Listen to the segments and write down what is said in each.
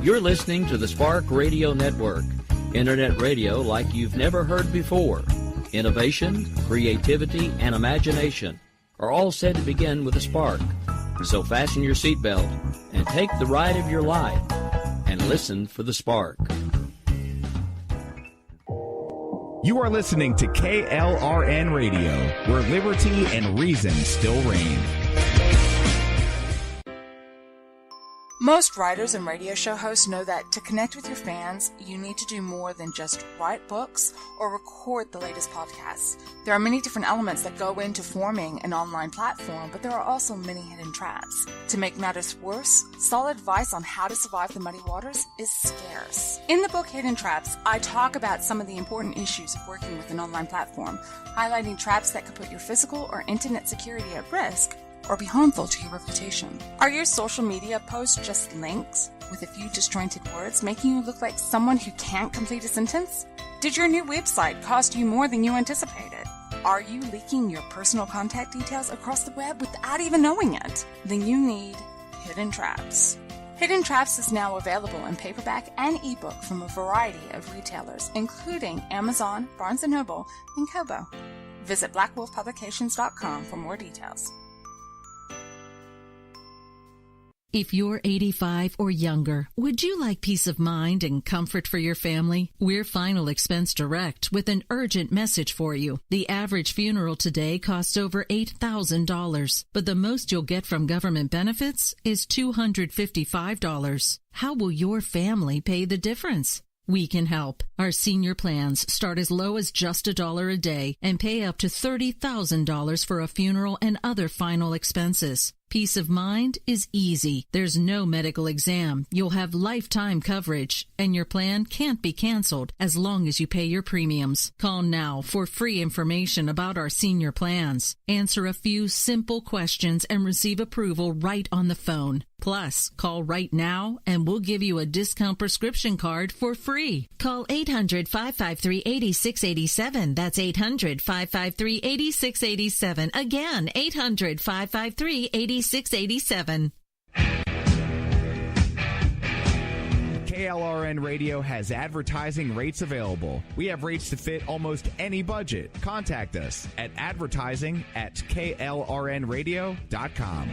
You're listening to the Spark Radio Network, Internet radio like you've never heard before. Innovation, creativity, and imagination are all said to begin with a spark. So fasten your seatbelt and take the ride of your life and listen for the spark. You are listening to KLRN Radio, where liberty and reason still reign. Most writers and radio show hosts know that to connect with your fans, you need to do more than just write books or record the latest podcasts. There are many different elements that go into forming an online platform, but there are also many hidden traps. To make matters worse, solid advice on how to survive the muddy waters is scarce. In the book Hidden Traps, I talk about some of the important issues of working with an online platform, highlighting traps that could put your physical or internet security at risk or be harmful to your reputation. Are your social media posts just links with a few disjointed words, making you look like someone who can't complete a sentence? Did your new website cost you more than you anticipated? Are you leaking your personal contact details across the web without even knowing it? Then you need Hidden Traps. Hidden Traps is now available in paperback and ebook from a variety of retailers, including Amazon, Barnes & Noble, and Kobo. Visit blackwolfpublications.com for more details. If you're 85 or younger, would you like peace of mind and comfort for your family? We're Final Expense Direct with an urgent message for you. The average funeral today costs over $8,000, but the most you'll get from government benefits is $255. How will your family pay the difference? We can help. Our senior plans start as low as just $1 a day and pay up to $30,000 for a funeral and other final expenses. Peace of mind is easy. There's no medical exam. You'll have lifetime coverage, and your plan can't be canceled as long as you pay your premiums. Call now for free information about our senior plans. Answer a few simple questions and receive approval right on the phone. Plus, call right now and we'll give you a discount prescription card for free. Call 800-553-8687. That's 800-553-8687. Again, 800-553-8687. KLRN Radio has advertising rates available. We have rates to fit almost any budget. Contact us at advertising@klrnradio.com.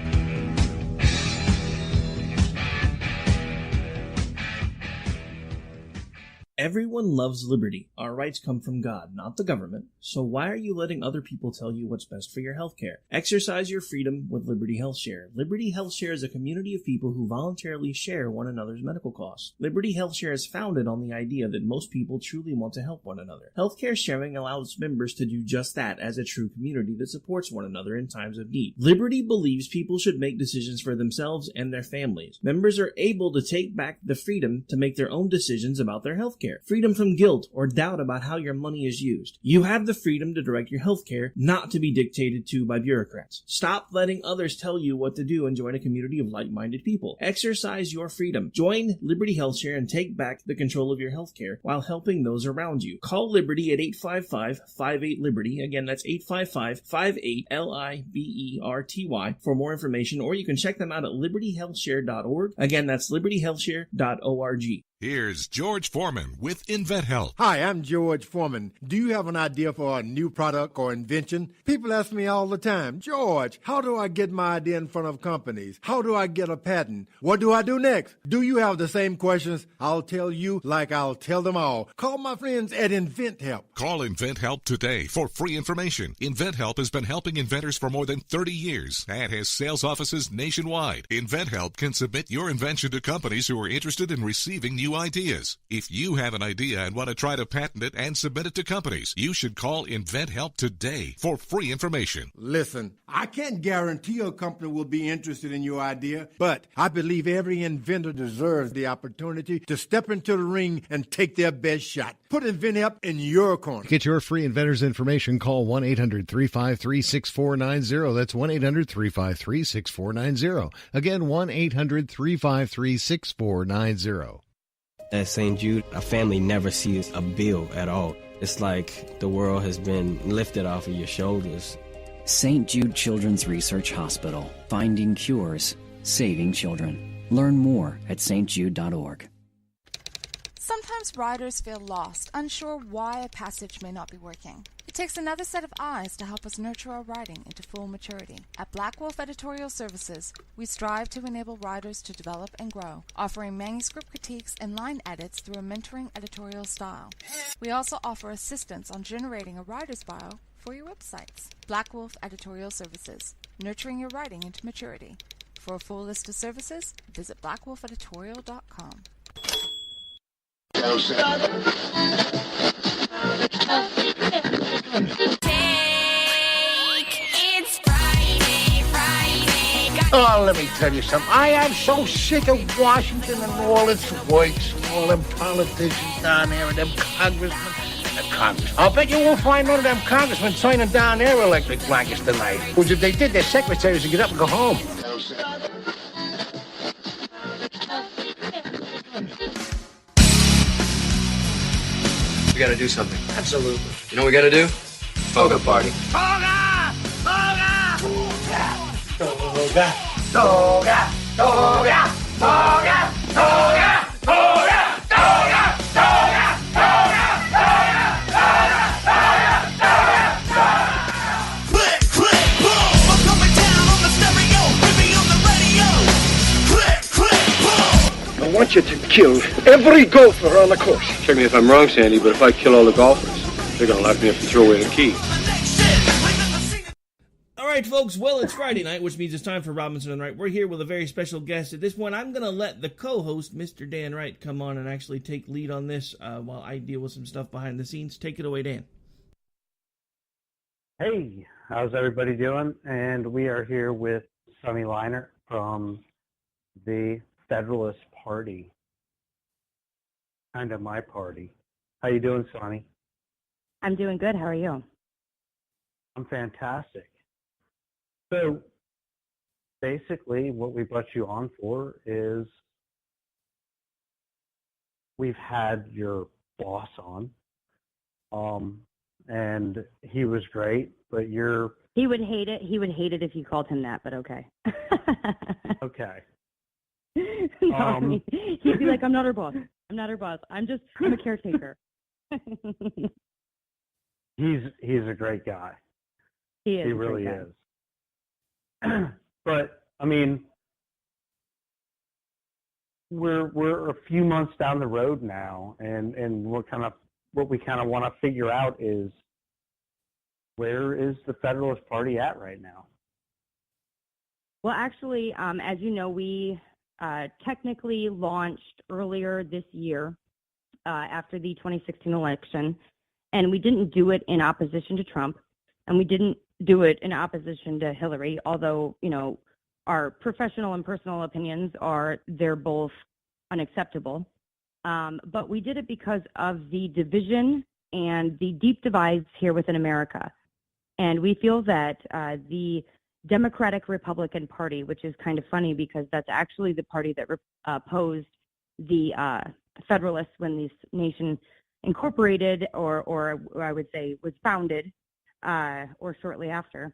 Everyone loves liberty. Our rights come from God, not the government. So why are you letting other people tell you what's best for your health care? Exercise your freedom with Liberty Health Share. Liberty Health Share is a community of people who voluntarily share one another's medical costs. Liberty Health Share is founded on the idea that most people truly want to help one another. Healthcare sharing allows members to do just that as a true community that supports one another in times of need. Liberty believes people should make decisions for themselves and their families. Members are able to take back the freedom to make their own decisions about their health care. Freedom from guilt or doubt about how your money is used. You have the freedom to direct your health care, not to be dictated to by bureaucrats. Stop letting others tell you what to do and join a community of like-minded people. Exercise your freedom. Join Liberty Health Share and take back the control of your health care while helping those around you. Call Liberty at 855-58-LIBERTY. Again, that's 855-58-LIBERTY for more information, or you can check them out at libertyhealthshare.org. Again, that's libertyhealthshare.org. Here's George Foreman with InventHelp. Hi, I'm George Foreman. Do you have an idea for a new product or invention? People ask me all the time, George, how do I get my idea in front of companies? How do I get a patent? What do I do next? Do you have the same questions? I'll tell you like I'll tell them all. Call my friends at InventHelp. Call InventHelp today for free information. InventHelp has been helping inventors for more than 30 years and has sales offices nationwide. InventHelp can submit your invention to companies who are interested in receiving new ideas. If you have an idea and want to try to patent it and submit it to companies, you should call InventHelp today for free information. Listen, I can't guarantee a company will be interested in your idea, but I believe every inventor deserves the opportunity to step into the ring and take their best shot. Put InventHelp in your corner. To get your free inventor's information, call 1-800-353-6490. That's 1-800-353-6490. Again, 1-800-353-6490. At St. Jude, a family never sees a bill at all. It's like the world has been lifted off of your shoulders. St. Jude Children's Research Hospital. Finding cures, saving children. Learn more at stjude.org. Sometimes riders feel lost, unsure why a passage may not be working. It takes another set of eyes to help us nurture our writing into full maturity. At Black Wolf Editorial Services, we strive to enable writers to develop and grow, offering manuscript critiques and line edits through a mentoring editorial style. We also offer assistance on generating a writer's bio for your websites. Black Wolf Editorial Services, nurturing your writing into maturity. For a full list of services, visit blackwolfeditorial.com. Oh, let me tell you something. I am so sick of Washington and all its works and all them politicians down there and them congressmen. I'll bet you won't find none of them congressmen signing down their electric blankets tonight. Because if they did, their secretaries would get up and go home. We gotta do something. Absolutely. You know what we gotta do? Toga party. Toga! Toga! Toga! Toga! Toga! Toga! Toga! Toga! Toga! Click, click, boom! I'm coming down on the stereo, baby on the radio. Click, click, boom! I want you to kill every golfer on the course. Check me if I'm wrong, Sandy, but if I kill all the golfers, they're gonna lock me up and throw away the key. All right, folks, well, it's Friday night, which means it's time for Robinson and Wright. We're here with a very special guest. At this point, I'm going to let the co-host, Mr. Dan Wright, come on and actually take lead on this while I deal with some stuff behind the scenes. Take it away, Dan. Hey, how's everybody doing? And we are here with Suni Leinart from the Federalist Party. Kind of my party. How you doing, Suni? I'm doing good. How are you? I'm fantastic. So, basically, what we brought you on for is we've had your boss on, and he was great, but He would hate it. He would hate it if you called him that, but okay. Okay. No, he'd be like, I'm not her boss. I'm not her boss. I'm a caretaker. He's a great guy. He is. He really is. But I mean, we're a few months down the road now, and what we kind of want to figure out is, where is the Federalist Party at right now? Well, actually, as you know, we technically launched earlier this year after the 2016 election, and we didn't do it in opposition to Trump, and we didn't do it in opposition to Hillary, although, you know, our professional and personal opinions they're both unacceptable. But we did it because of the division and the deep divides here within America. And we feel that the Democratic Republican Party, which is kind of funny because that's actually the party that opposed the Federalists when this nation incorporated, or I would say was founded, or shortly after,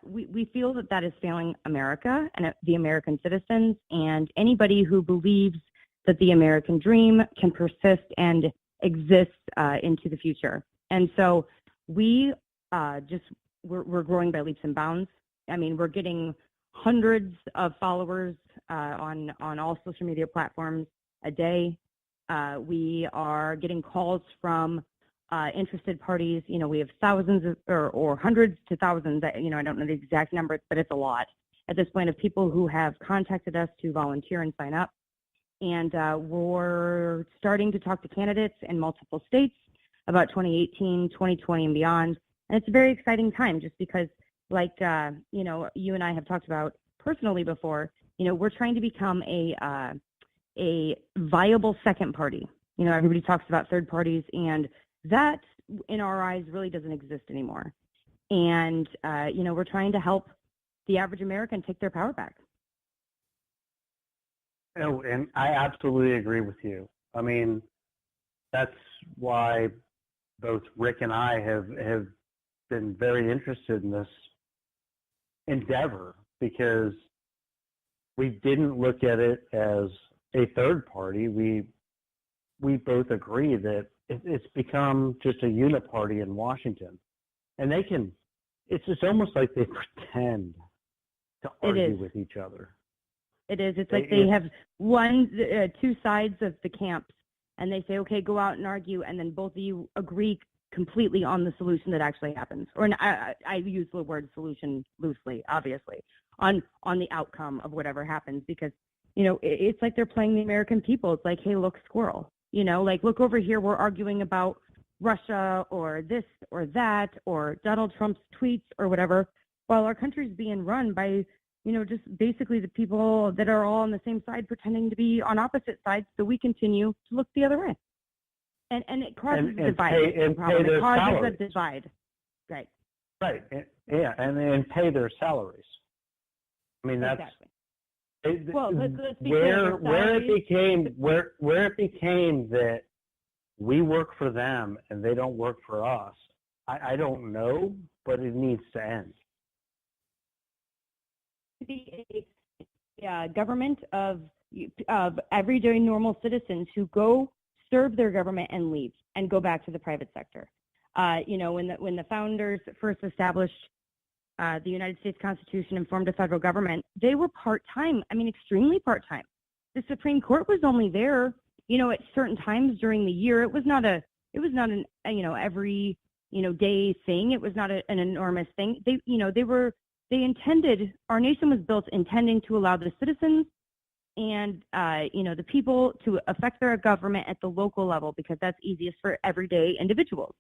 we feel that is failing America and the American citizens and anybody who believes that the American dream can persist and exist into the future. And so we're growing by leaps and bounds. I mean, we're getting hundreds of followers on all social media platforms a day. We are getting calls from interested parties. You know, we have thousands or hundreds to thousands. You know, I don't know the exact number, but it's a lot at this point of people who have contacted us to volunteer and sign up. And we're starting to talk to candidates in multiple states about 2018, 2020, and beyond. And it's a very exciting time just because, like, you know, you and I have talked about personally before, you know, we're trying to become a viable second party. You know, everybody talks about third parties, and that, in our eyes, really doesn't exist anymore. And, you know, we're trying to help the average American take their power back. Oh, and I absolutely agree with you. I mean, that's why both Rick and I have been very interested in this endeavor, because we didn't look at it as a third party. We we both agree that it's become just a uniparty in Washington, and it's almost like they pretend to argue with each other. It is. It's like they have two sides of the camps, and they say, okay, go out and argue, and then both of you agree completely on the solution that actually happens. Or I use the word solution loosely, obviously, on the outcome of whatever happens, because, it's like they're playing the American people. It's like, hey, look, squirrel, like, look over here, we're arguing about Russia or this or that or Donald Trump's tweets or whatever, while our country's being run by, just basically the people that are all on the same side pretending to be on opposite sides, so we continue to look the other way. And it causes a divide. It causes a divide. Right. Right. And pay their salaries. I mean, that's exactly. Well, let's be clear, where it became that we work for them and they don't work for us. I don't know, but it needs to end. Be a government of everyday normal citizens who go serve their government and leave and go back to the private sector. When the founders first established the United States Constitution and formed a federal government, they were part-time. I mean, extremely part-time. The Supreme Court was only there, at certain times during the year. It was not an every day thing. It was not an enormous thing. They intended, our nation was built intending to allow the citizens and, the people to affect their government at the local level, because that's easiest for everyday individuals.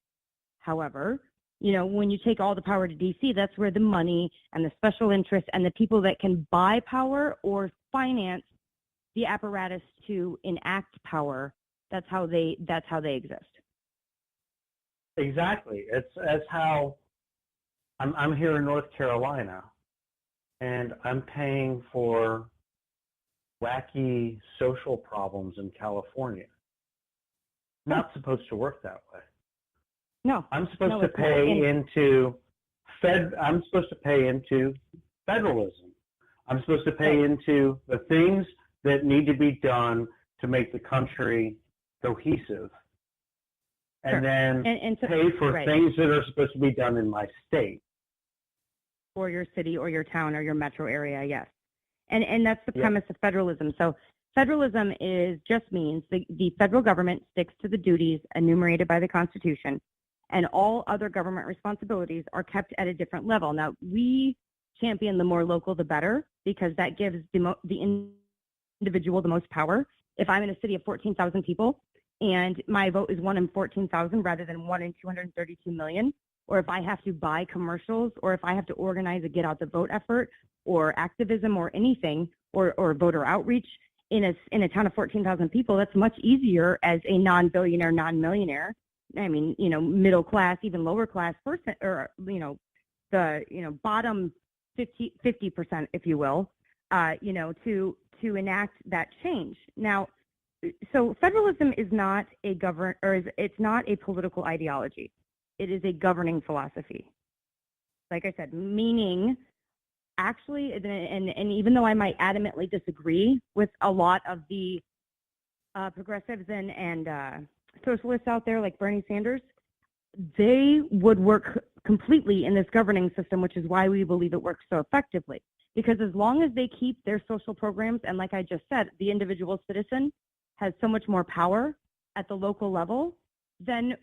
However, when you take all the power to D.C., that's where the money and the special interests and the people that can buy power or finance the apparatus to enact power, that's how they exist. Exactly. It's how I'm here in North Carolina, and I'm paying for wacky social problems in California. Not supposed to work that way. No. I'm supposed to pay into I'm supposed to pay into federalism. I'm supposed to pay into the things that need to be done to make the country cohesive. And then pay for things that are supposed to be done in my state. Or your city or your town or your metro area, yes. And that's the premise of federalism. So federalism just means the federal government sticks to the duties enumerated by the Constitution, and all other government responsibilities are kept at a different level. Now, we champion the more local, the better, because that gives the individual the most power. If I'm in a city of 14,000 people and my vote is 1 in 14,000 rather than 1 in 232 million, or if I have to buy commercials, or if I have to organize a get out the vote effort or activism or anything, or voter outreach in a town of 14,000 people, that's much easier as a non-billionaire, non-millionaire. I mean, middle class, even lower class person, or, the bottom 50%, if you will, to enact that change. Now, so federalism is not it's not a political ideology. It is a governing philosophy. Like I said, meaning actually, and even though I might adamantly disagree with a lot of the progressives and socialists out there like Bernie Sanders, they would work completely in this governing system, which is why we believe it works so effectively. Because as long as they keep their social programs, and like I just said, the individual citizen has so much more power at the local level, then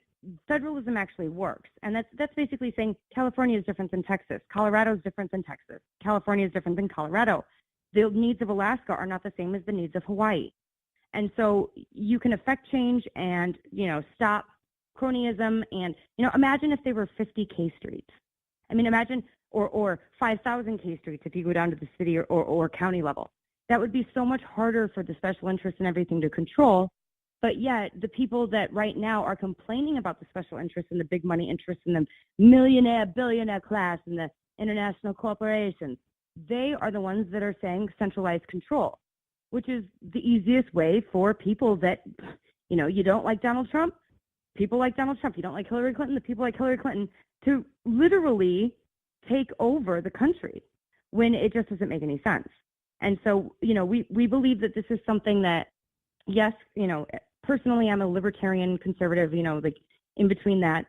federalism actually works. And that's basically saying California is different than Texas, Colorado is different than Texas, California is different than Colorado. The needs of Alaska are not the same as the needs of Hawaii. And so you can affect change and, stop cronyism. And, imagine if there were 50 K streets. I mean, imagine, or 5,000 K streets if you go down to the city or county level. That would be so much harder for the special interests and everything to control. But yet the people that right now are complaining about the special interests and the big money interests and the millionaire, billionaire class and the international corporations, they are the ones that are saying centralized control, which is the easiest way for people that, you don't like Donald Trump, people like Donald Trump. You don't like Hillary Clinton, the people like Hillary Clinton, to literally take over the country when it just doesn't make any sense. And so, we believe that this is something that, yes, personally, I'm a libertarian conservative, like in between that.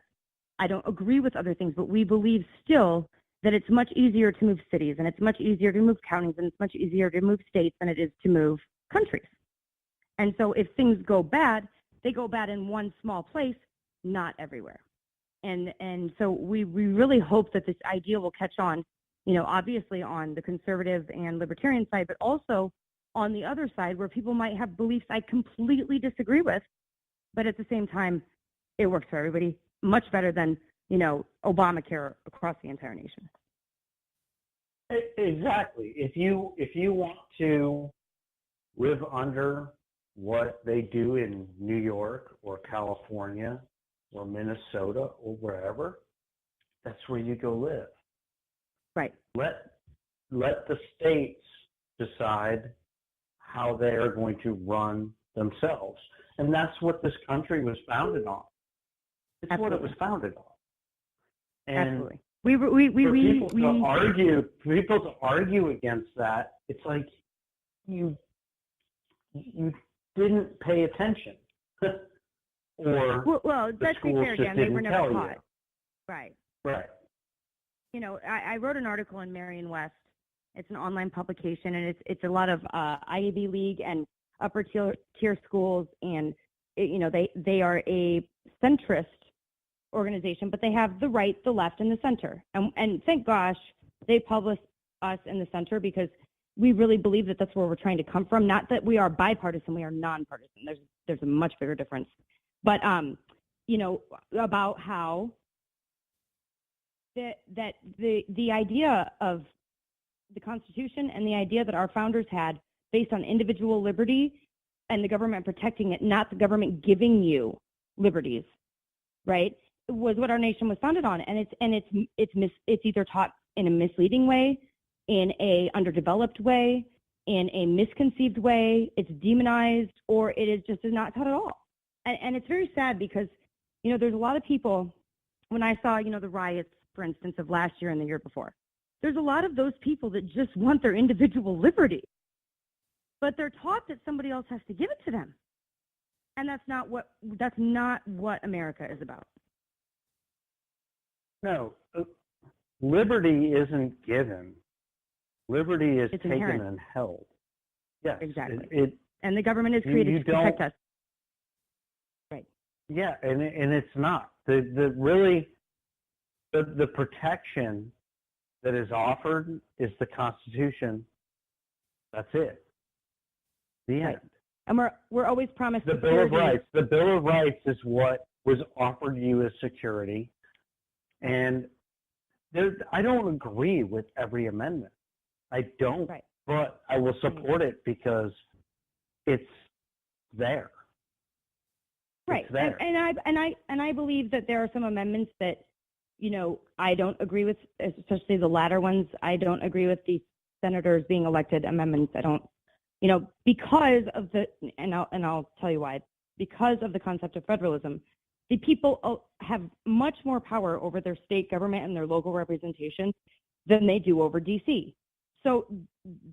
I don't agree with other things, but we believe still that it's much easier to move cities, and it's much easier to move counties, and it's much easier to move states than it is to move countries. And so if things go bad, they go bad in one small place, not everywhere. And so we really hope that this idea will catch on, obviously on the conservative and libertarian side, but also on the other side where people might have beliefs I completely disagree with, but at the same time, it works for everybody much better than, Obamacare across the entire nation. Exactly. If you want to live under what they do in New York or California or Minnesota or wherever, that's where you go live. Right. Let the states decide how they are going to run themselves. And that's what this country was founded on. It's Absolutely. what it was founded on. And Absolutely. People to argue against that, it's like you didn't pay attention. Or well, let's be fair, Dan, they were never taught. You. Right. Right. I wrote an article in Marion West. It's an online publication, and it's a lot of Ivy League and upper tier schools, and they are a centrist organization, but they have the right, the left, and the center. And thank gosh they publish us in the center, because we really believe that that's where we're trying to come from. Not that we are bipartisan, we are nonpartisan. There's a much bigger difference. But about how that the idea of the Constitution and the idea that our founders had based on individual liberty and the government protecting it, not the government giving you liberties, right, was what our nation was founded on. And it's either taught in a misleading way, in a underdeveloped way, in a misconceived way, it's demonized, or it is not taught at all. And it's very sad because, there's a lot of people, when I saw, the riots, for instance, of last year and the year before, there's a lot of those people that just want their individual liberty, but they're taught that somebody else has to give it to them. And that's not what America is about. No, liberty isn't given. Liberty is taken inherent. and held. Yes, exactly. And the government is created to protect us. Right. Yeah, and it's not the protection that is offered is the Constitution. That's it. The end. And we're always promised the Bill of Rights. The Bill of Rights is what was offered you as security, and I don't agree with every amendment. I don't, but I will support it because it's there. Right. It's there. And I believe that there are some amendments that, I don't agree with, especially the latter ones. I don't agree with the senators being elected amendments. I don't, because of and I'll tell you why. Because of the concept of federalism, the people have much more power over their state government and their local representation than they do over D.C. So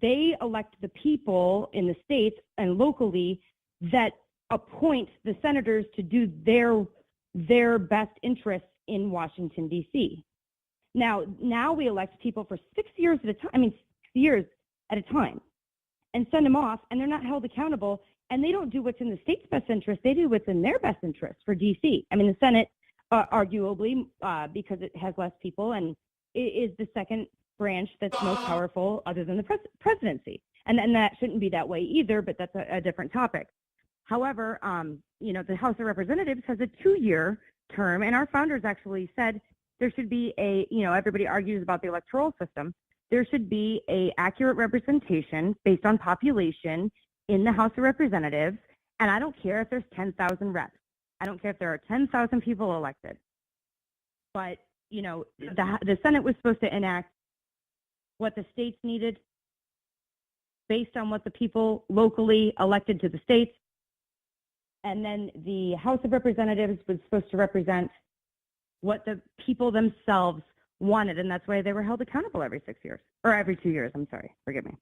they elect the people in the states and locally that appoint the senators to do their best interests in Washington, D.C. Now we elect people for 6 years at a time, 6 years at a time, and send them off, and they're not held accountable, and they don't do what's in the state's best interest. They do what's in their best interest for D.C. The Senate, arguably, because it has less people and is the second branch that's most powerful other than the presidency. And that shouldn't be that way either, but that's a different topic. However, the House of Representatives has a 2-year term, and our founders actually said there should be everybody argues about the electoral system. There should be a accurate representation based on population in the House of Representatives, and I don't care if there's 10,000 reps. I don't care if there are 10,000 people elected. But, the Senate was supposed to enact what the states needed based on what the people locally elected to the states. And then the House of Representatives was supposed to represent what the people themselves wanted, and that's why they were held accountable every 6 years, or every 2 years. I'm sorry, forgive me.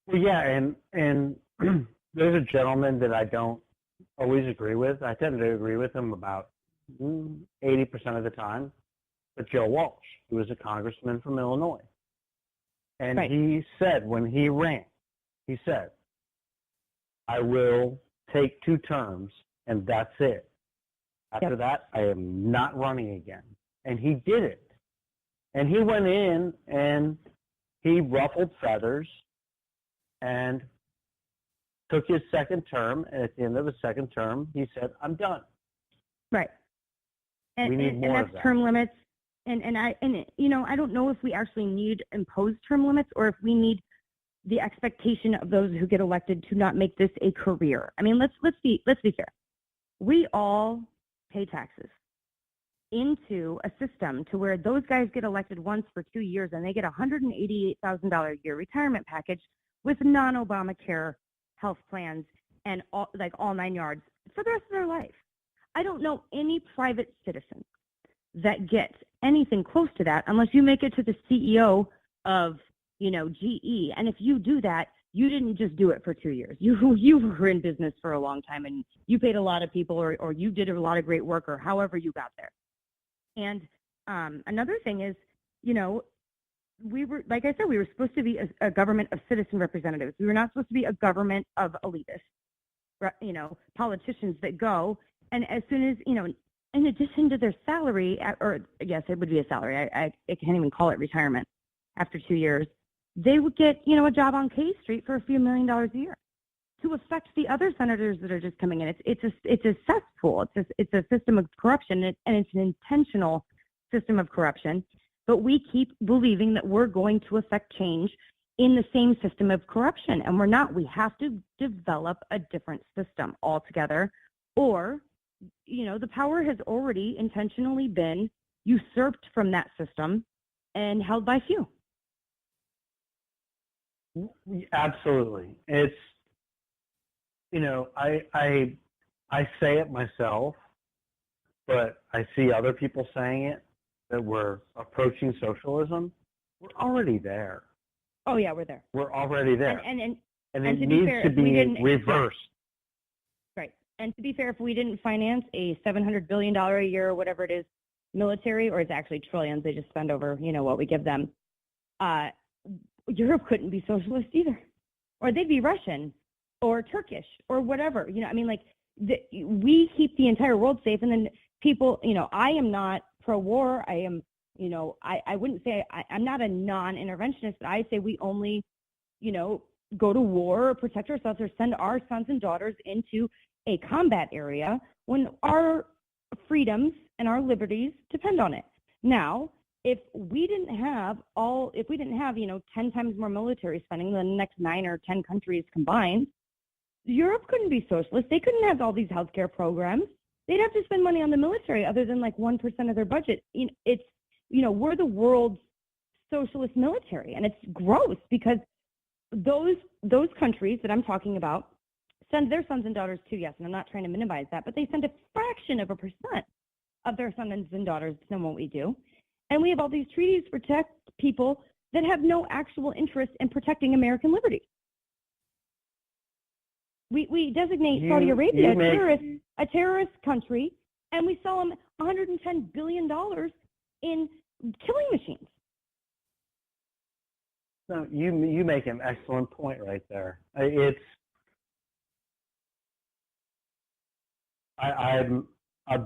Well, yeah, and there's a gentleman that I don't always agree with. I tend to agree with him about 80% of the time. But Joe Walsh, who was a congressman from Illinois. And he said when he ran, he said, I will take 2 terms and that's it. After that, I am not running again. And he did it. And he went in and he ruffled feathers and took his second term. And at the end of the second term, he said, I'm done. Right. And, we need more and that's term limits. And I don't know if we actually need imposed term limits or if we need the expectation of those who get elected to not make this a career. I mean, let's be fair. We all pay taxes into a system to where those guys get elected once for 2 years and they get a $188,000 a year retirement package with non-Obamacare health plans and all 9 yards for the rest of their life. I don't know any private citizen that gets anything close to that unless you make it to the CEO of, GE. And if you do that, you didn't just do it for 2 years. You were in business for a long time and you paid a lot of people or you did a lot of great work or however you got there. And another thing is, we were, like I said, we were supposed to be a government of citizen representatives. We were not supposed to be a government of elitists, politicians that go. And as soon as, in addition to their salary, or yes, it would be a salary. I can't even call it retirement after 2 years. They would get, a job on K Street for a few $1 million a year to affect the other senators that are just coming in. It's a cesspool. It's a system of corruption, and it's an intentional system of corruption. But we keep believing that we're going to affect change in the same system of corruption, and we're not. We have to develop a different system altogether, or the power has already intentionally been usurped from that system and held by few. Absolutely. It's, I say it myself, but I see other people saying it, that we're approaching socialism. We're already there. Oh, yeah, we're there. We're already there. And it to needs be fair, to be reversed. Right. And to be fair, if we didn't finance a $700 billion a year or whatever it is, military, or it's actually trillions, they just spend over, what we give them, Europe couldn't be socialist either. Or they'd be Russian or Turkish or whatever. We keep the entire world safe. And then people, I am not pro-war. I am, I wouldn't say I'm not a non-interventionist, but I say we only, go to war or protect ourselves or send our sons and daughters into a combat area when our freedoms and our liberties depend on it. Now, if we didn't have 10 times more military spending than the next 9 or 10 countries combined, Europe couldn't be socialist. They couldn't have all these healthcare programs. They'd have to spend money on the military other than 1% of their budget. We're the world's socialist military, and it's gross because those countries that I'm talking about send their sons and daughters to, yes, and I'm not trying to minimize that, but they send a fraction of a percent of their sons and daughters than what we do. And we have all these treaties to protect people that have no actual interest in protecting American liberty. We designate Saudi Arabia a terrorist country, and we sell them $110 billion in killing machines. No, you make an excellent point right there. I'm a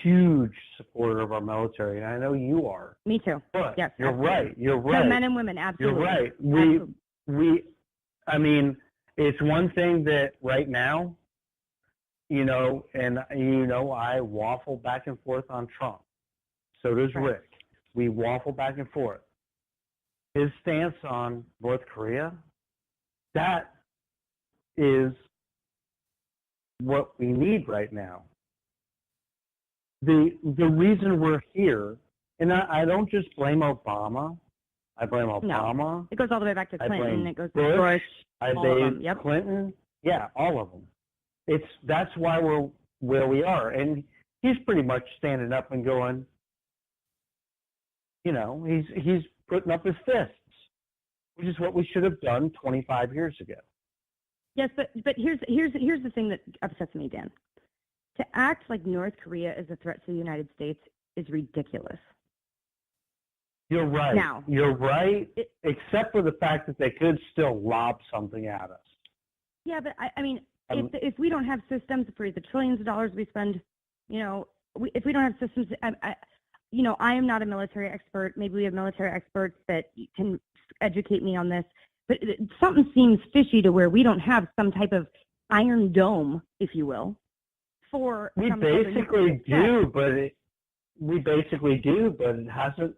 huge supporter of our military, and I know you are. Me too. But yes, you're absolutely. right. You're right. For men and women, absolutely. You're right. I mean, it's one thing that right now, I waffle back and forth on Trump. So does Rick. We waffle back and forth. His stance on North Korea, that is what we need right now. The reason we're here, and I don't just blame Obama. I blame Obama. No, it goes all the way back to Clinton. It goes to Bush. I blame Clinton. Yeah, all of them. That's why we're where we are, and he's pretty much standing up and going. He's putting up his fists, which is what we should have done 25 years ago. Yes, but here's the thing that upsets me, Dan. To act like North Korea is a threat to the United States is ridiculous. You're right. Now, you're right, except for the fact that they could still lob something at us. Yeah, but I mean, if we don't have systems for the trillions of dollars we spend, if we don't have systems, I am not a military expert. Maybe we have military experts that can educate me on this. But something seems fishy to where we don't have some type of iron dome, if you will, for. We basically do, but it hasn't.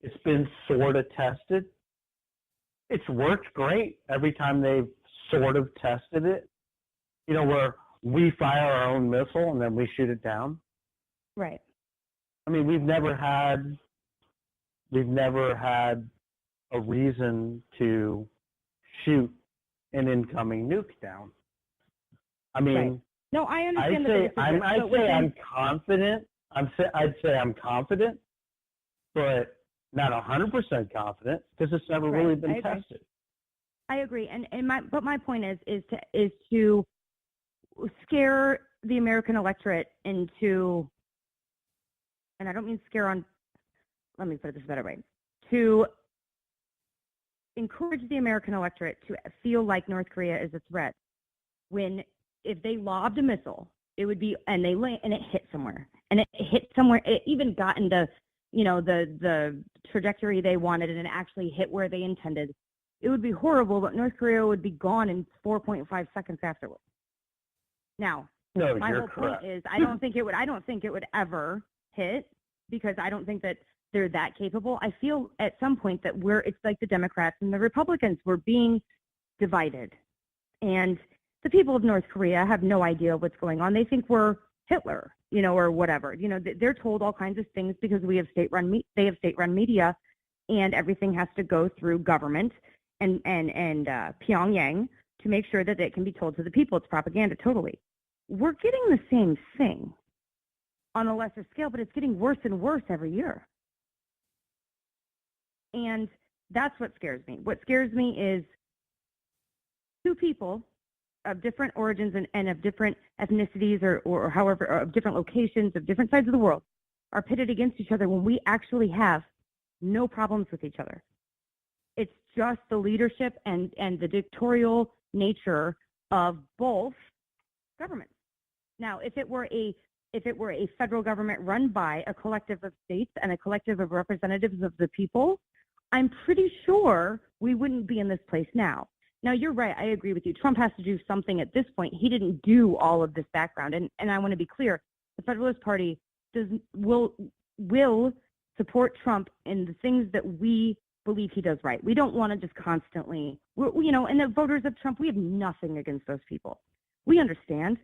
It's been sort of tested. It's worked great every time they've sort of tested it. Where we fire our own missile and then we shoot it down. Right. I mean, we've never had a reason to shoot an incoming nuke down. I mean, right. No, I understand. I'd say I'm confident. I'd say I'm confident, but not 100% confident because it's never really been tested. I agree, but my point is to scare the American electorate into, and I don't mean scare on. Let me put it this better way: to encourage the American electorate to feel like North Korea is a threat. When if they lobbed a missile, it would be, and it hit somewhere, it even got into, the trajectory they wanted, and it actually hit where they intended. It would be horrible, but North Korea would be gone in 4.5 seconds afterwards. Now, my whole point is, I don't think it would ever hit, because I don't think that they're that capable. I feel at some point that it's like the Democrats and the Republicans. We're being divided, and the people of North Korea have no idea what's going on. They think we're Hitler, or whatever. They're told all kinds of things because they have state-run media, and everything has to go through government and Pyongyang to make sure that it can be told to the people. It's propaganda, totally. We're getting the same thing on a lesser scale, but it's getting worse and worse every year. And that's what scares me. What scares me is two people of different origins and of different ethnicities or however, or of different locations, of different sides of the world, are pitted against each other when we actually have no problems with each other. It's just the leadership and the dictatorial nature of both governments. Now, if it were a federal government run by a collective of states and a collective of representatives of the people, I'm pretty sure we wouldn't be in this place now. Now, you're right. I agree with you. Trump has to do something at this point. He didn't do all of this background. And I want to be clear. The Federalist Party will support Trump in the things that we believe he does right. We don't want to just constantly, and the voters of Trump, we have nothing against those people. We understand.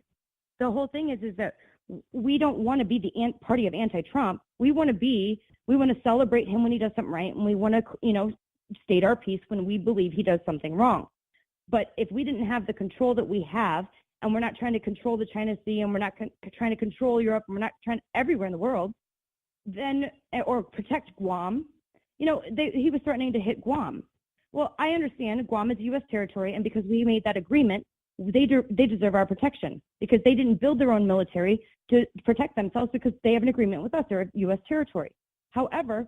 The whole thing is that we don't want to be the party of anti-Trump. We want to celebrate him when he does something right, and we want to, state our piece when we believe he does something wrong. But if we didn't have the control that we have, and we're not trying to control the China Sea, and we're not trying to control Europe, and we're not trying everywhere in the world, then, or protect Guam, he was threatening to hit Guam. Well, I understand Guam is U.S. territory, and because we made that agreement, they deserve our protection, because they didn't build their own military to protect themselves because they have an agreement with us. They're U.S. territory. However,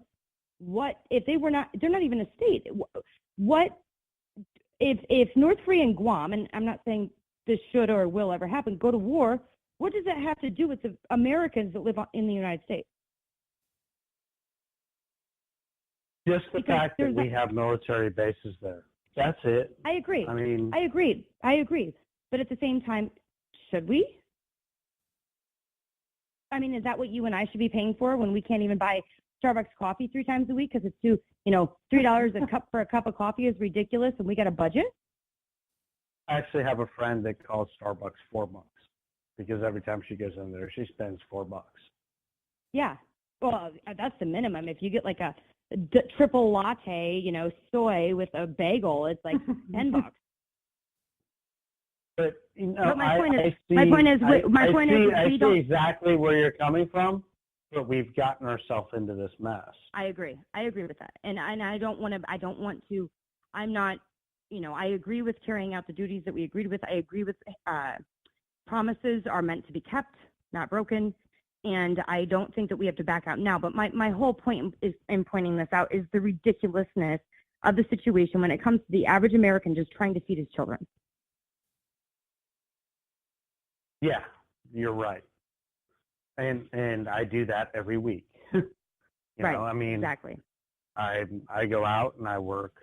what if they're not even a state? What if North Korea and Guam, and I'm not saying this should or will ever happen, go to war, what does that have to do with the Americans that live in the United States? Just the fact that we have military bases there. That's it. I agree. I agree. But at the same time, should we? I mean, is that what you and I should be paying for when we can't even buy Starbucks coffee 3 times a week because it's too, $3 a cup for a cup of coffee is ridiculous, and we got a budget? I actually have a friend that calls Starbucks $4 because every time she goes in there, she spends $4. Yeah. Well, that's the minimum. If you get like a triple latte, soy with a bagel, it's like $10. But I see exactly where you're coming from, but we've gotten ourselves into this mess. I agree with that, and I don't want to. I'm not I agree with carrying out the duties that we agreed with. I agree with promises are meant to be kept, not broken. And I don't think that we have to back out now. But my whole point is in pointing this out is the ridiculousness of the situation when it comes to the average American just trying to feed his children. Yeah, you're right. And I do that every week. I mean, exactly. I go out and I work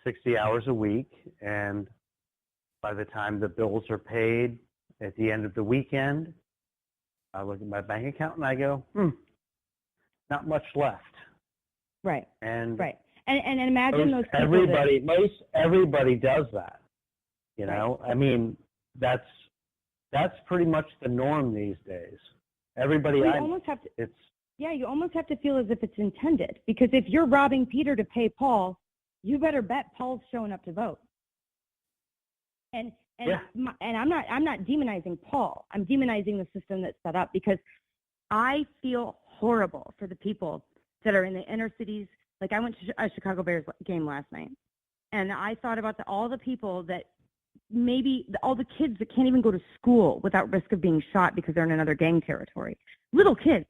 60 hours a week, and by the time the bills are paid at the end of the weekend, I look at my bank account and I go, not much left. Right. And right. And imagine those people everybody does that. Right. I mean, that's pretty much the norm these days. Everybody, you almost have to feel as if it's intended, because if you're robbing Peter to pay Paul, you better bet Paul's showing up to vote. And I'm not demonizing Paul. I'm demonizing the system that's set up, because I feel horrible for the people that are in the inner cities. Like, I went to a Chicago Bears game last night, and I thought about all the people that maybe all the kids that can't even go to school without risk of being shot because they're in another gang territory. Little kids,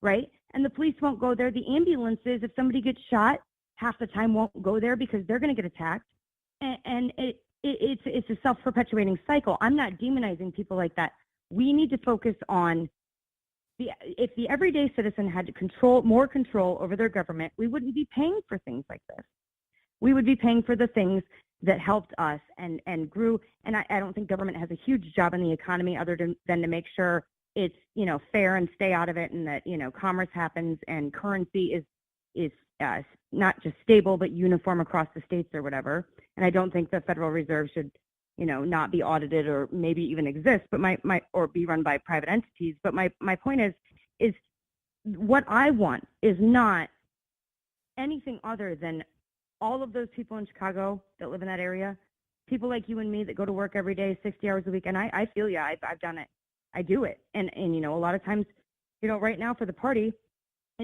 right? And the police won't go there. The ambulances, if somebody gets shot, half the time won't go there because they're going to get attacked. And it's a self-perpetuating cycle. I'm not demonizing people like that. We need to focus on if the everyday citizen had more control over their government, we wouldn't be paying for things like this. We would be paying for the things that helped us and grew. And I don't think government has a huge job in the economy other than to make sure it's, fair and stay out of it, and that, commerce happens and currency is not just stable, but uniform across the states or whatever. And I don't think the Federal Reserve should, not be audited or maybe even exist, but or be run by private entities. But my point is what I want is not anything other than all of those people in Chicago that live in that area, people like you and me that go to work every day, 60 hours a week. And I feel you. I've done it. I do it. And a lot of times, right now for the party,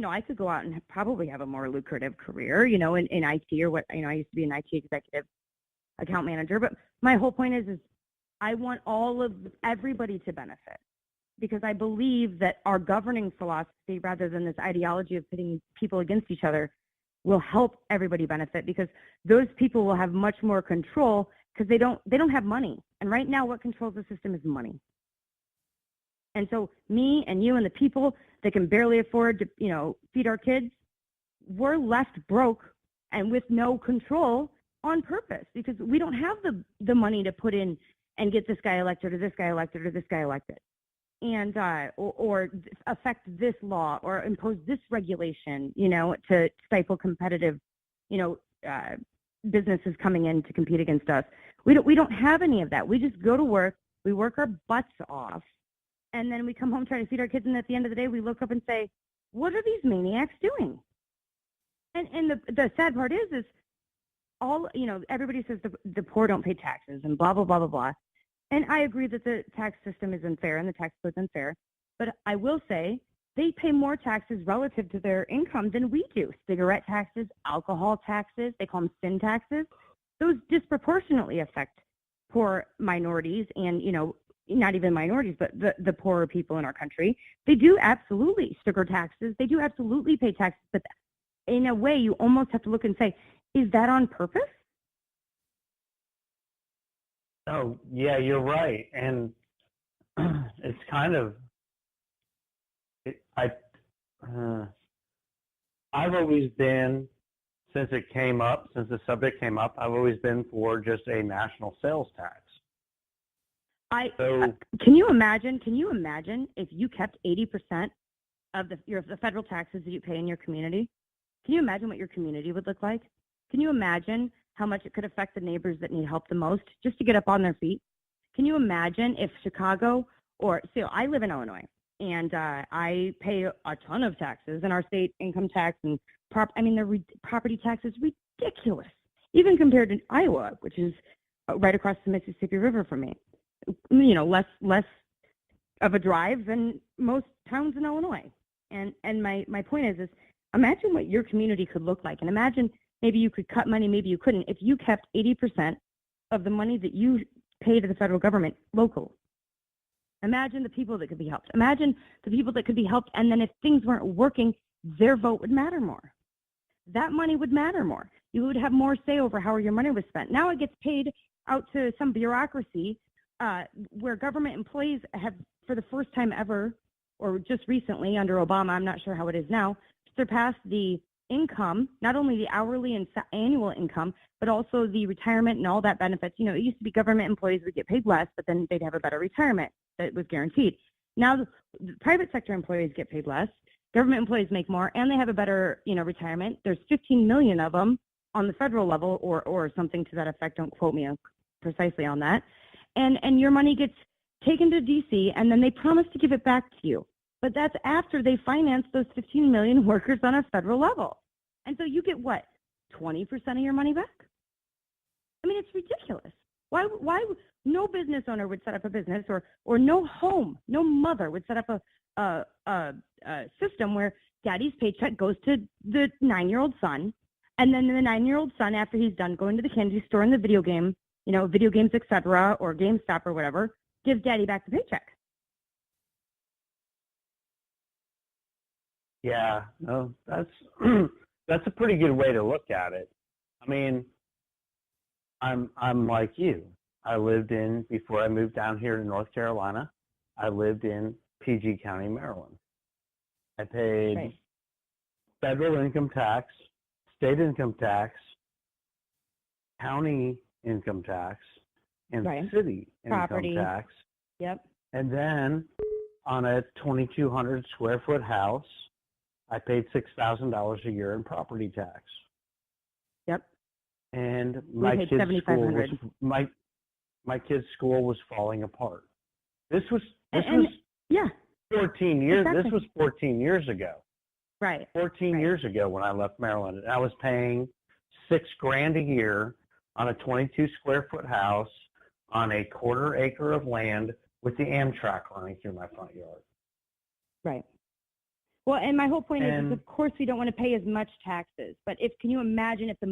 I could go out and probably have a more lucrative career, in IT or what, I used to be an IT executive account manager. But my whole point is I want everybody to benefit, because I believe that our governing philosophy, rather than this ideology of pitting people against each other, will help everybody benefit, because those people will have much more control because they don't have money. And right now what controls the system is money. And so me and you and the people that can barely afford to, feed our kids, we're left broke and with no control on purpose, because we don't have the money to put in and get this guy elected or this guy elected or this guy elected, and or affect this law or impose this regulation, to stifle competitive, businesses coming in to compete against us. We don't have any of that. We just go to work, we work our butts off, and then we come home trying to feed our kids, and at the end of the day, we look up and say, what are these maniacs doing? And the sad part is all, everybody says the poor don't pay taxes and blah, blah, blah, blah, blah. And I agree that the tax system is unfair and the tax code is unfair. But I will say they pay more taxes relative to their income than we do. Cigarette taxes, alcohol taxes, they call them sin taxes. Those disproportionately affect poor minorities and, not even minorities, but the poorer people in our country. They do absolutely sugar taxes. They do absolutely pay taxes. But in a way, you almost have to look and say, is that on purpose? Oh, yeah, you're right. And it's kind of, I've always been, since the subject came up, I've always been for just a national sales tax. Can you imagine if you kept 80% of the federal taxes that you pay in your community? Can you imagine what your community would look like? Can you imagine how much it could affect the neighbors that need help the most just to get up on their feet? Can you imagine if Chicago I live in Illinois, and I pay a ton of taxes, and our state income tax and the property tax is ridiculous, even compared to Iowa, which is right across the Mississippi River from me. Less of a drive than most towns in Illinois. And my point is imagine what your community could look like, and imagine maybe you could cut money, maybe you couldn't. If you kept 80% of the money that you pay to the federal government local, imagine the people that could be helped. Imagine the people that could be helped, and then if things weren't working, their vote would matter more. That money would matter more. You would have more say over how your money was spent. Now it gets paid out to some bureaucracy where government employees have, for the first time ever, or just recently under Obama, I'm not sure how it is now, surpassed the income, not only the hourly and annual income, but also the retirement and all that benefits. You know, it used to be government employees would get paid less, but then they'd have a better retirement that was guaranteed. Now the private sector employees get paid less, government employees make more, and they have a better, retirement. There's 15 million of them on the federal level or something to that effect. Don't quote me precisely on that. And your money gets taken to D.C., and then they promise to give it back to you. But that's after they finance those 15 million workers on a federal level. And so you get what, 20% of your money back? I mean, it's ridiculous. Why no business owner would set up a business, or no no mother would set up a system where daddy's paycheck goes to the 9-year-old son, and then the 9-year-old son, after he's done going to the candy store and the video games, etc., or GameStop or whatever, gives daddy back the paycheck. Yeah, no, that's a pretty good way to look at it. I mean, I'm like you. I lived before I moved down here to North Carolina, I lived in PG County, Maryland. I paid federal income tax, state income tax, county income tax, and city property income tax. Yep. And then on a 2,200 square foot house, I paid $6,000 a year in property tax. Yep. And my kid's school was falling apart. This was 14 years. Exactly. This was 14 years ago. Right. 14 years ago when I left Maryland, and I was paying $6,000 a year on a 22 square foot house on a 1/4 acre of land with the Amtrak running through my front yard. Right. Well, and my whole point is, of course, we don't want to pay as much taxes. But can you imagine if the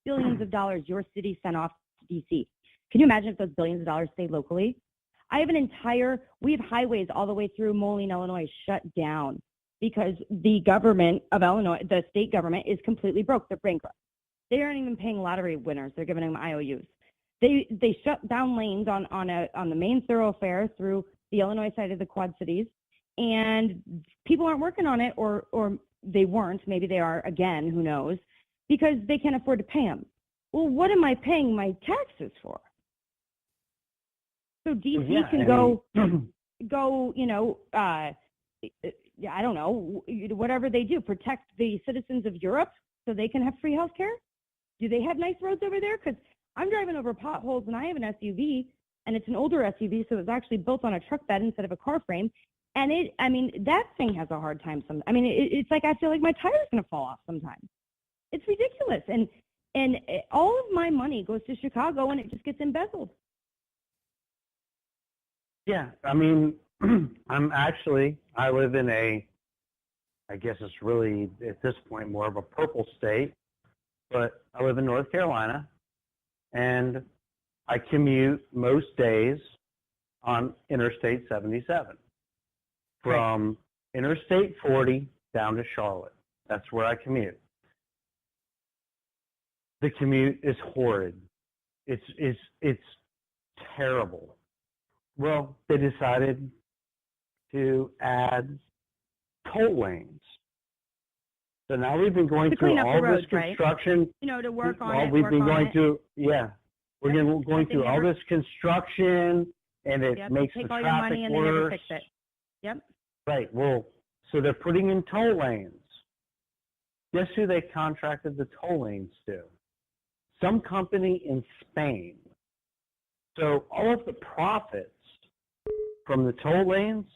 billions of dollars your city sent off to D.C., can you imagine if those billions of dollars stayed locally? We have highways all the way through Moline, Illinois, shut down because the government of Illinois, the state government, is completely broke. They're bankrupt. They aren't even paying lottery winners. They're giving them IOUs. They shut down lanes on the main thoroughfare through the Illinois side of the Quad Cities, and people aren't working on it, or they weren't. Maybe they are again. Who knows? Because they can't afford to pay them. Well, what am I paying my taxes for? So DC can go, I don't know, whatever they do, protect the citizens of Europe so they can have free health care? Do they have nice roads over there? Because I'm driving over potholes and I have an SUV, and it's an older SUV, so it's actually built on a truck bed instead of a car frame. And that thing has a hard time. It's like I feel like my tire's going to fall off sometimes. It's ridiculous. And all of my money goes to Chicago, and it just gets embezzled. Yeah, I mean, I live in I guess it's really, at this point, more of a purple state, but I live in North Carolina, and I commute most days on Interstate 77 from Interstate 40 down to Charlotte. That's where I commute. The commute is horrid. It's terrible. Well, they decided to add toll lanes. So now we've been going through all this construction. Right? To work on it. We've been going through, we're going through all this construction, and it makes the traffic worse. Take all your money and they never fix it. Yep. Right. Well, so they're putting in toll lanes. Guess who they contracted the toll lanes to? Some company in Spain. So all of the profits from the toll lanes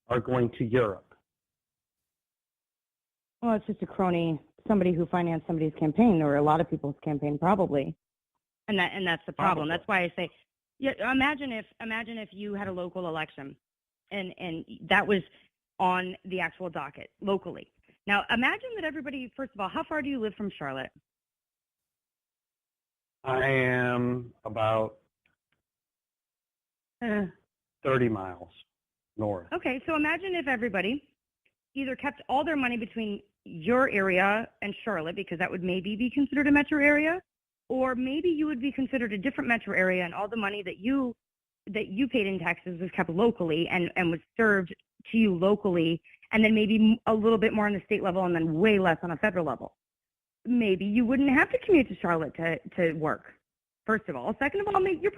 are going to Europe. Well, it's just a crony, somebody who financed somebody's campaign, or a lot of people's campaign, probably. And that's the problem. That's why I say, imagine if you had a local election, and that was on the actual docket locally. Now, imagine that everybody. First of all, how far do you live from Charlotte? I am about 30 miles north. Okay, so imagine if everybody either kept all their money between your area and Charlotte, because that would maybe be considered a metro area, or maybe you would be considered a different metro area, and all the money that you paid in taxes was kept locally and was served to you locally, and then maybe a little bit more on the state level and then way less on a federal level. Maybe you wouldn't have to commute to Charlotte to work, first of all. Second of all, your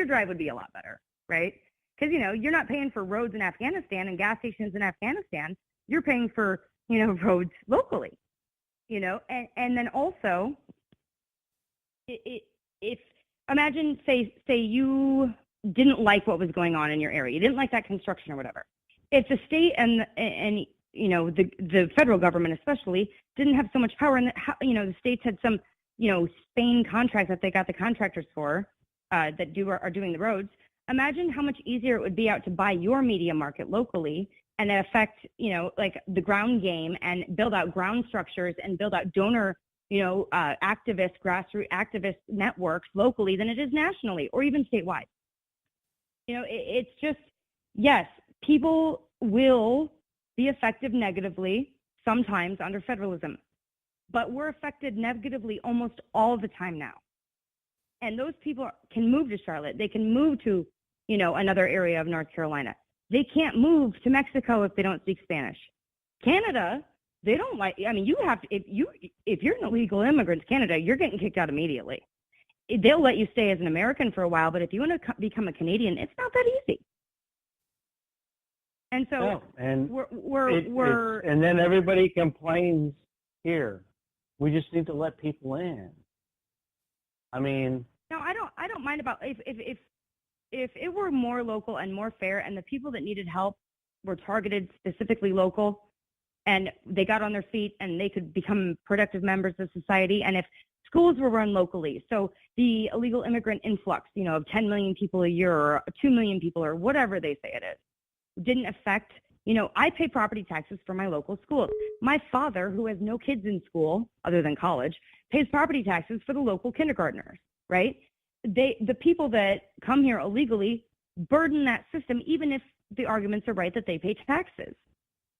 drive would be a lot better, right? Because, you're not paying for roads in Afghanistan and gas stations in Afghanistan. You're paying for, roads locally, and then also, if imagine, say you didn't like what was going on in your area. You didn't like that construction or whatever. If the state and the federal government especially didn't have so much power, and the states had some Spain contract that they got the contractors for that are doing the roads. Imagine how much easier it would be out to buy your media market locally and affect like the ground game and build out ground structures and build out donor activist, grassroots activist networks locally than it is nationally or even statewide. It's just, yes, people will be affected negatively sometimes under federalism, but we're affected negatively almost all the time now. And those people can move to Charlotte. They can move to, another area of North Carolina. They can't move to Mexico if they don't speak Spanish. Canada, they don't like, you have to, if you're an illegal immigrant to Canada, you're getting kicked out immediately. They'll let you stay as an American for a while, but if you want to become a Canadian, it's not that easy. And so we're and then everybody complains here. We just need to let people in. No, I don't mind about if it were more local and more fair, and the people that needed help were targeted specifically local, and they got on their feet and they could become productive members of society, and if schools were run locally, so the illegal immigrant influx, of 10 million people a year or 2 million people or whatever they say it is, didn't affect, I pay property taxes for my local schools. My father, who has no kids in school other than college, pays property taxes for the local kindergartners, right? The people that come here illegally burden that system, even if the arguments are right that they pay taxes.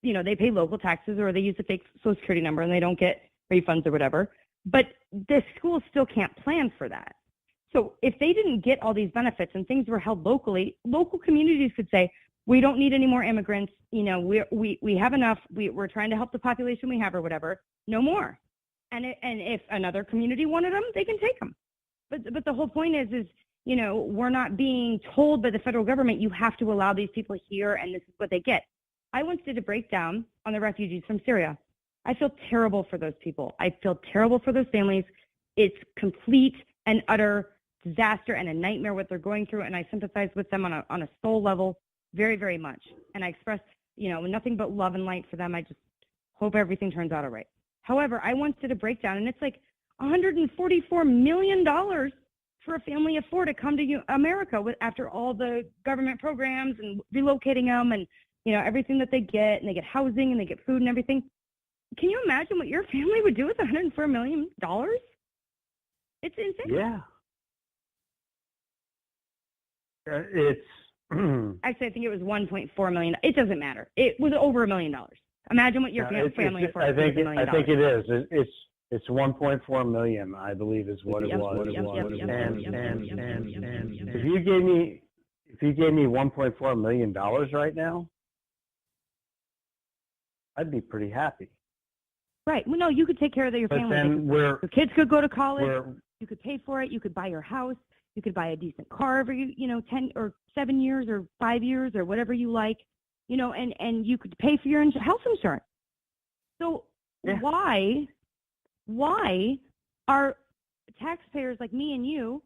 They pay local taxes or they use a fake Social Security number and they don't get refunds or whatever. But the schools still can't plan for that. So if they didn't get all these benefits and things were held locally, local communities could say, we don't need any more immigrants. We have enough. We're trying to help the population we have or whatever. No more. And if another community wanted them, they can take them. But the whole point is we're not being told by the federal government, you have to allow these people here and this is what they get. I once did a breakdown on the refugees from Syria. I feel terrible for those people. I feel terrible for those families. It's complete and utter disaster and a nightmare what they're going through, and I sympathize with them on a soul level very, very much. And I express, nothing but love and light for them. I just hope everything turns out all right. However, I once did a breakdown, and it's like $144 million for a family of four to come to America after all the government programs and relocating them and, everything that they get, and they get housing and they get food and everything. Can you imagine what your family would do with $104 million? It's insane. Yeah. It's actually, I think it was 1.4 million. It doesn't matter. It was over $1 million. Imagine what your family afforded. I think it is. It's 1.4 million, I believe, is what it was. And if you gave me $1.4 million right now, I'd be pretty happy. Right. Well, no, you could take care of your family. Then your kids could go to college. You could pay for it. You could buy your house. You could buy a decent car every, 10 or 7 years or 5 years or whatever you like, and you could pay for your health insurance. So why are taxpayers like me and you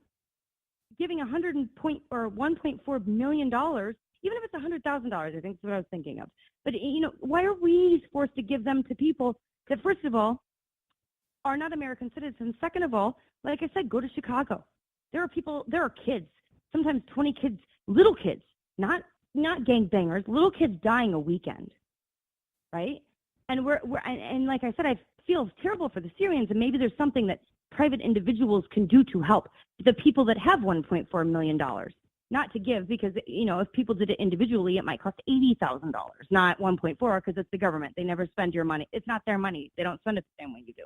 giving $1.4 million, even if it's $100,000, I think is what I was thinking of. But, why are we forced to give them to people that, first of all, are not American citizens? Second of all, like I said, go to Chicago. There are kids, sometimes 20 kids, little kids, not gangbangers, little kids dying a weekend, right? And we're like I said, I feel terrible for the Syrians, and maybe there's something that private individuals can do to help the people that have $1.4 million. Not to give, because, you know, if people did it individually, it might cost $80,000, not 1.4, because it's the government. They never spend your money. It's not their money. They don't spend it the same way you do.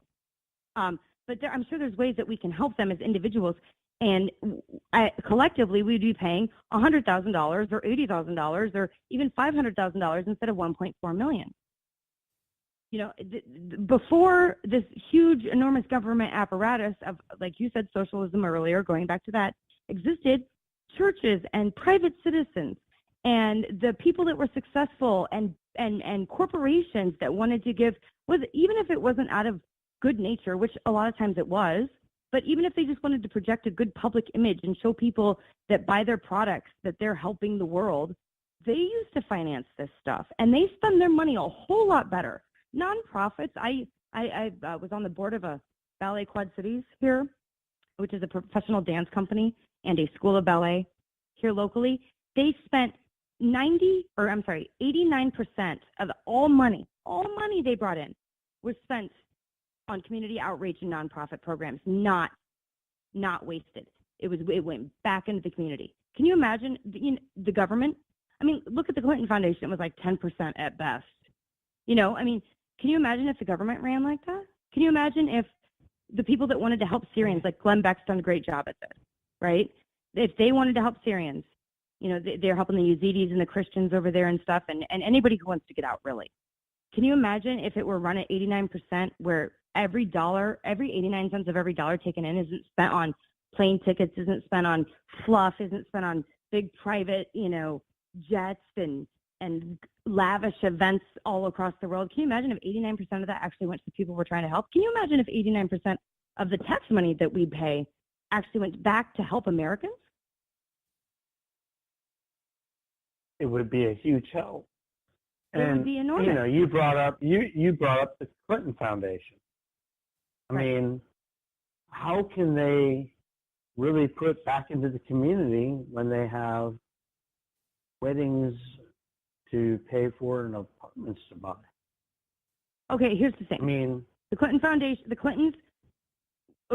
But I'm sure there's ways that we can help them as individuals. And collectively, we'd be paying $100,000 or $80,000 or even $500,000 instead of $1.4 million. You know, before this huge, enormous government apparatus of, like you said, socialism earlier, going back to that, existed, churches and private citizens and the people that were successful and corporations that wanted to give, even if it wasn't out of good nature, which a lot of times it was, but even if they just wanted to project a good public image and show people that buy their products that they're helping the world, they used to finance this stuff, and they spend their money a whole lot better. Nonprofits, I was on the board of a Ballet Quad Cities here, which is a professional dance company and a school of ballet here locally. They spent 89% of all money they brought in was spent on community outreach and nonprofit programs, not wasted. It went back into the community. Can you imagine the government? I mean, look at the Clinton Foundation. It was like 10% at best. You know, I mean, can you imagine if the government ran like that? Can you imagine if the people that wanted to help Syrians, like Glenn Beck's done a great job at this, right? If they wanted to help Syrians, you know, they're helping the Yazidis and the Christians over there and stuff, and anybody who wants to get out, really. Can you imagine if it were run at 89%, where every 89 cents of every dollar taken in isn't spent on plane tickets, isn't spent on fluff, isn't spent on big private, you know, jets and lavish events all across the world? Can you imagine if 89% of that actually went to the people we're trying to help? Can you imagine if 89% of the tax money that we pay actually went back to help Americans? It would be a huge help. It would be enormous. You know, you brought up the Clinton Foundation. I mean, how can they really put back into the community when they have weddings to pay for and apartments to buy? Okay, here's the thing. I mean, the Clinton Foundation, the Clintons,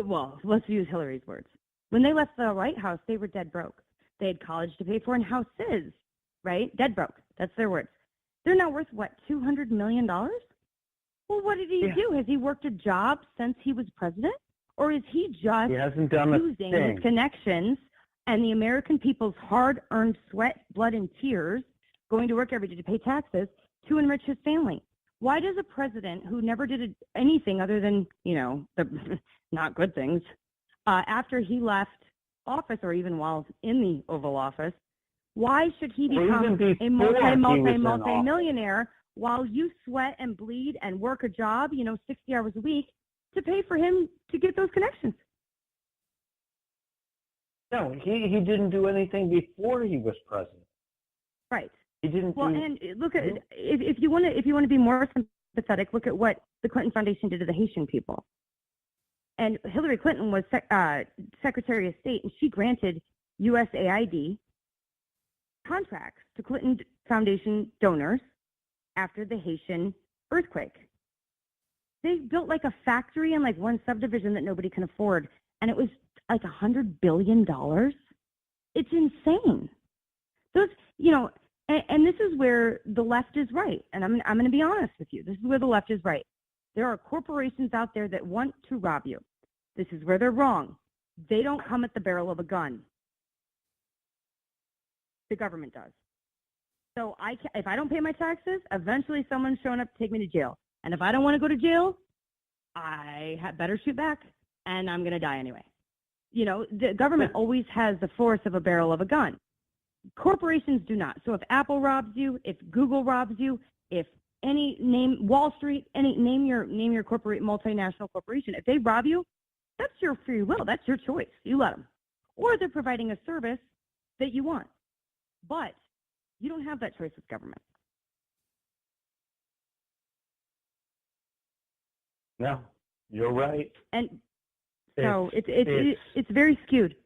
well, let's use Hillary's words. When they left the White House, they were dead broke. They had college to pay for and houses, right? Dead broke. That's their words. They're now worth, what, $200 million? Well, what did he do? Has he worked a job since he was president? Or is he just using his connections and the American people's hard-earned sweat, blood, and tears, going to work every day to pay taxes, to enrich his family? Why does a president who never did anything other than, you know, the not good things, after he left office or even while in the Oval Office, why should he become a multi-millionaire while you sweat and bleed and work a job, you know, 60 hours a week to pay for him to get those connections? No, he didn't do anything before he was president. Right. He didn't. Well, and look at if you want to be more sympathetic, look at what the Clinton Foundation did to the Haitian people. And Hillary Clinton was Secretary of State, and she granted USAID contracts to Clinton Foundation donors after the Haitian earthquake. They built like a factory in like one subdivision that nobody can afford, and it was like $100 billion. It's insane. Those, you know, and this is where the left is right. And I'm going to be honest with you. This is where the left is right. There are corporations out there that want to rob you. This is where they're wrong. They don't come at the barrel of a gun. The government does. So if I don't pay my taxes, eventually someone's showing up to take me to jail. And if I don't want to go to jail, I better shoot back, and I'm going to die anyway. You know, the government always has the force of a barrel of a gun. Corporations do not. So if Apple robs you, if Google robs you, if Wall Street, name your corporate multinational corporation, if they rob you, that's your free will. That's your choice. You let them. Or they're providing a service that you want. But you don't have that choice with government. No, you're right. And so it's very skewed.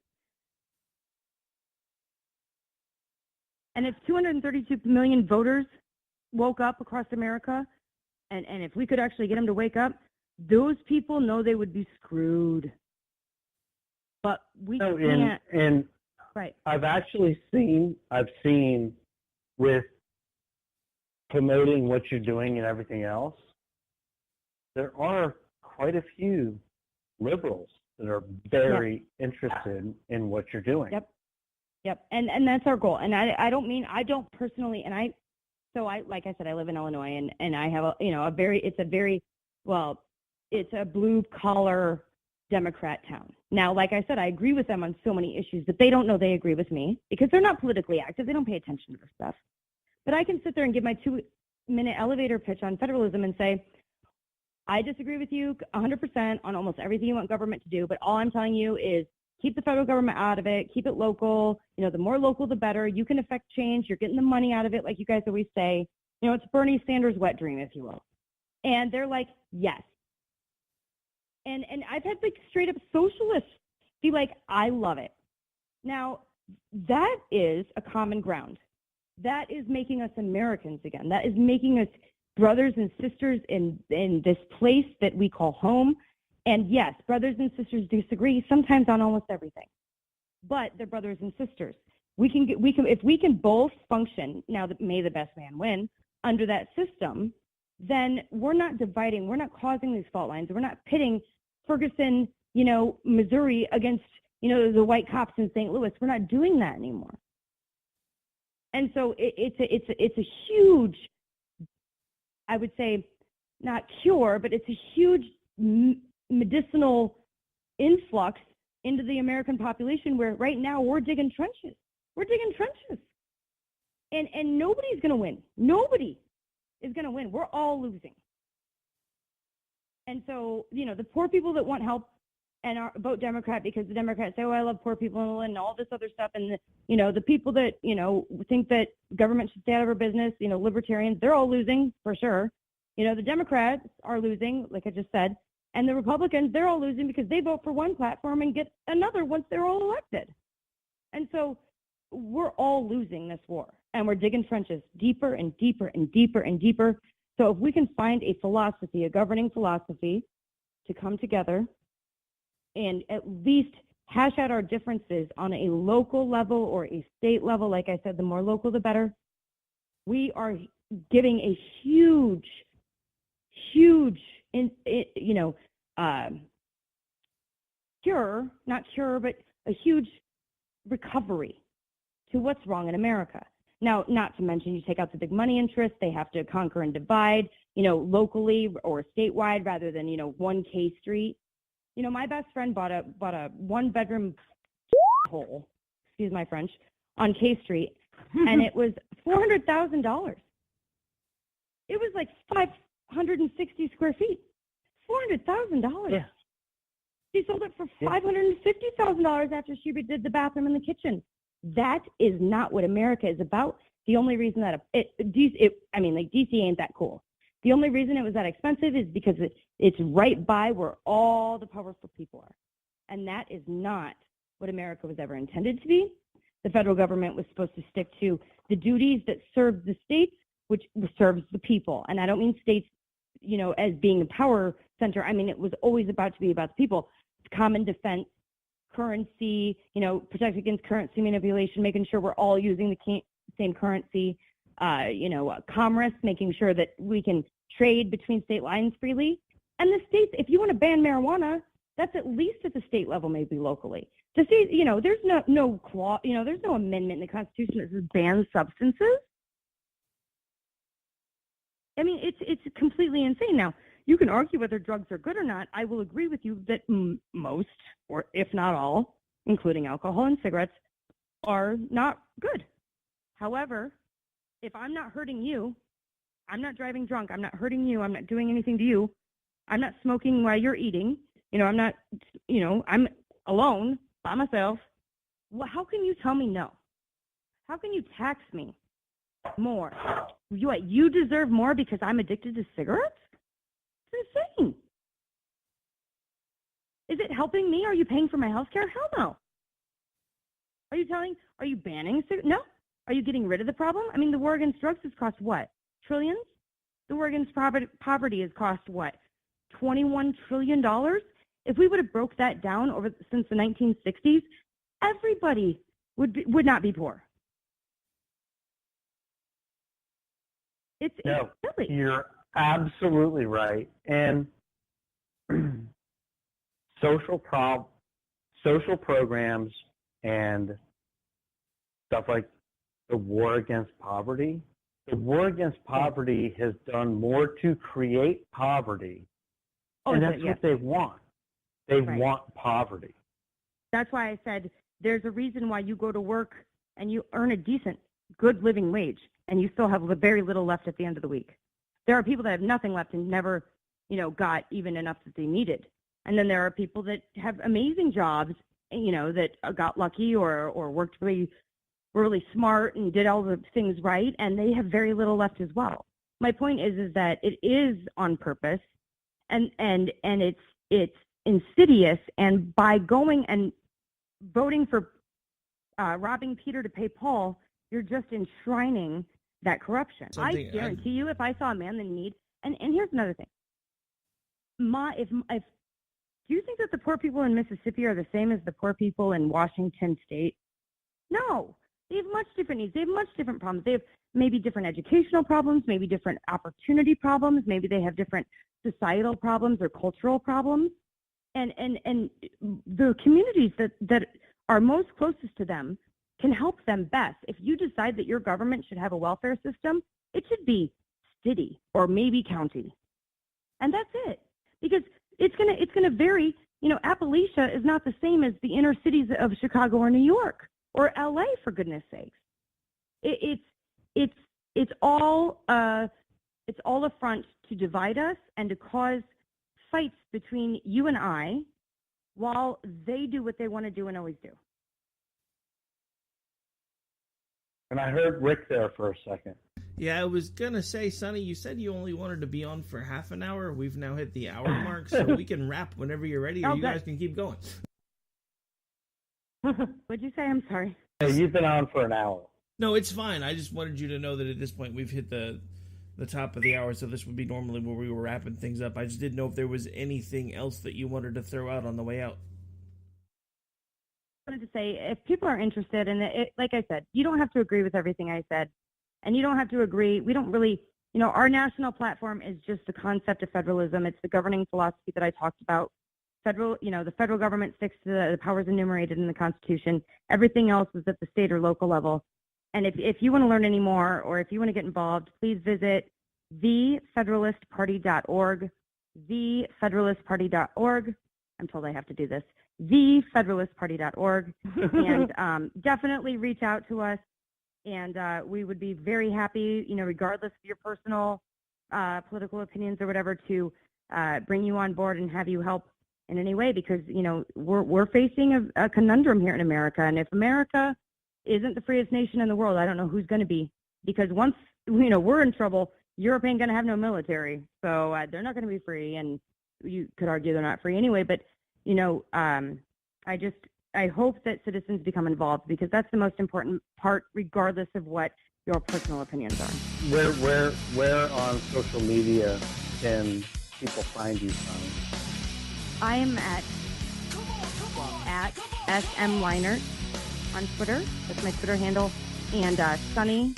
And if 232 million voters woke up across America, and if we could actually get them to wake up, those people know they would be screwed. But we No, can't. and Right. I've seen with promoting what you're doing and everything else, there are quite a few liberals that are very interested in what you're doing. Yep. And that's our goal. And I don't personally, like I said, I live in Illinois, and I have it's a blue collar Democrat town. Now, like I said, I agree with them on so many issues, but they don't know they agree with me because they're not politically active. They don't pay attention to this stuff. But I can sit there and give my 2-minute elevator pitch on federalism and say, I disagree with you 100% on almost everything you want government to do, but all I'm telling you is keep the federal government out of it, keep it local. The more local, the better. You can affect change. You're getting the money out of it, like you guys always say. It's Bernie Sanders' wet dream, if you will. And they're like, yes. And I've had like straight up socialists be like, I love it. Now, that is a common ground. That is making us Americans again. That is making us brothers and sisters in this place that we call home. And yes, brothers and sisters disagree sometimes on almost everything, but they're brothers and sisters. If we can both function, now that may the best man win, under that system, then we're not dividing, we're not causing these fault lines, we're not pitting Ferguson, Missouri against, the white cops in St. Louis. We're not doing that anymore. And so it's a huge, I would say, not cure, but it's a huge medicinal influx into the American population where right now we're digging trenches. And nobody's going to win. Nobody is going to win. We're all losing. And so, the poor people that want help and vote Democrat because the Democrats say, oh, I love poor people and all this other stuff. And, the people that, think that government should stay out of our business, libertarians, they're all losing for sure. The Democrats are losing, like I just said. And the Republicans, they're all losing because they vote for one platform and get another once they're all elected. And so we're all losing this war. And we're digging trenches deeper and deeper and deeper and deeper. So if we can find a philosophy, a governing philosophy, to come together and at least hash out our differences on a local level or a state level, like I said, the more local, the better, we are giving a huge a huge recovery to what's wrong in America. Now, not to mention you take out the big money interests, they have to conquer and divide, locally or statewide rather than, one K Street. My best friend bought a 1-bedroom hole, excuse my French, on K Street, and it was $400,000. It was like 560 square feet. $400,000. Yeah. She sold it for $550,000 after she redid the bathroom and the kitchen. That is not what America is about. The only reason that DC ain't that cool. The only reason it was that expensive is because it's right by where all the powerful people are. And that is not what America was ever intended to be. The federal government was supposed to stick to the duties that serve the states, which serves the people. And I don't mean states, as being a power center. I mean, it was always about to be about the people. Common defense, currency, protect against currency manipulation, making sure we're all using the same currency, commerce, making sure that we can trade between state lines freely. And the states, if you want to ban marijuana, that's at least at the state level, maybe locally. The state, there's no clause, there's no amendment in the Constitution that says ban substances. I mean, it's completely insane. Now, you can argue whether drugs are good or not. I will agree with you that most, or if not all, including alcohol and cigarettes, are not good. However, if I'm not hurting you, I'm not driving drunk, I'm not hurting you, I'm not doing anything to you, I'm not smoking while you're eating, I'm not, I'm alone by myself, well, how can you tell me no? How can you tax me more? You deserve more because I'm addicted to cigarettes? It's insane. Is it helping me? Are you paying for my health care? Hell no. Are you banning cigarettes? No. Are you getting rid of the problem? I mean, the war against drugs has cost what? Trillions? The war against poverty has cost what? $21 trillion? if we would have broke that down since the 1960s, everybody would not be poor. It's silly. You're absolutely right. And social programs and stuff like the war against poverty. The war against poverty has done more to create poverty, and that's what they want. They want poverty. That's why I said there's a reason why you go to work and you earn a decent, good living wage, and you still have very little left at the end of the week. There are people that have nothing left and never, got even enough that they needed. And then there are people that have amazing jobs, that got lucky or worked really smart and did all the things right, and they have very little left as well. My point is that it is on purpose, and it's insidious. And by going and voting for robbing Peter to pay Paul, you're just enshrining that corruption. I guarantee you, if I saw a man in need, and here's another thing. If do you think that the poor people in Mississippi are the same as the poor people in Washington State? No. They have much different needs. They have much different problems. They have maybe different educational problems, maybe different opportunity problems, maybe they have different societal problems or cultural problems. And the communities that are most closest to them can help them best. If you decide that your government should have a welfare system, it should be city or maybe county. And that's it. Because it's gonna vary. Appalachia is not the same as the inner cities of Chicago or New York or LA, for goodness sakes. It's all a front to divide us and to cause fights between you and I, while they do what they want to do and always do. And I heard Rick there for a second. Yeah, I was going to say, Sonny, you said you only wanted to be on for half an hour. We've now hit the hour mark, so we can wrap whenever you're ready, or you guys can keep going. What'd you say? I'm sorry. Hey, you've been on for an hour. No, it's fine. I just wanted you to know that at this point we've hit the top of the hour, so this would be normally where we were wrapping things up. I just didn't know if there was anything else that you wanted to throw out on the way out. I wanted to say, if people are interested, and like I said, you don't have to agree with everything I said, and you don't have to agree. We don't really, our national platform is just the concept of federalism. It's the governing philosophy that I talked about. The federal government sticks to the powers enumerated in the Constitution. Everything else is at the state or local level. And if you want to learn any more, or if you want to get involved, please visit thefederalistparty.org, thefederalistparty.org. I'm told I have to do this. thefederalistparty.org, and definitely reach out to us, and we would be very happy, regardless of your personal political opinions or whatever, to bring you on board and have you help in any way, because we're facing a conundrum here in America, and if America isn't the freest nation in the world, I don't know who's going to be, because once we're in trouble, Europe ain't going to have no military, so they're not going to be free, and you could argue they're not free anyway, but I hope that citizens become involved, because that's the most important part, regardless of what your personal opinions are. Where on social media can people find you, Sonny? I am at SM Leinart on Twitter. That's my Twitter handle. And Suni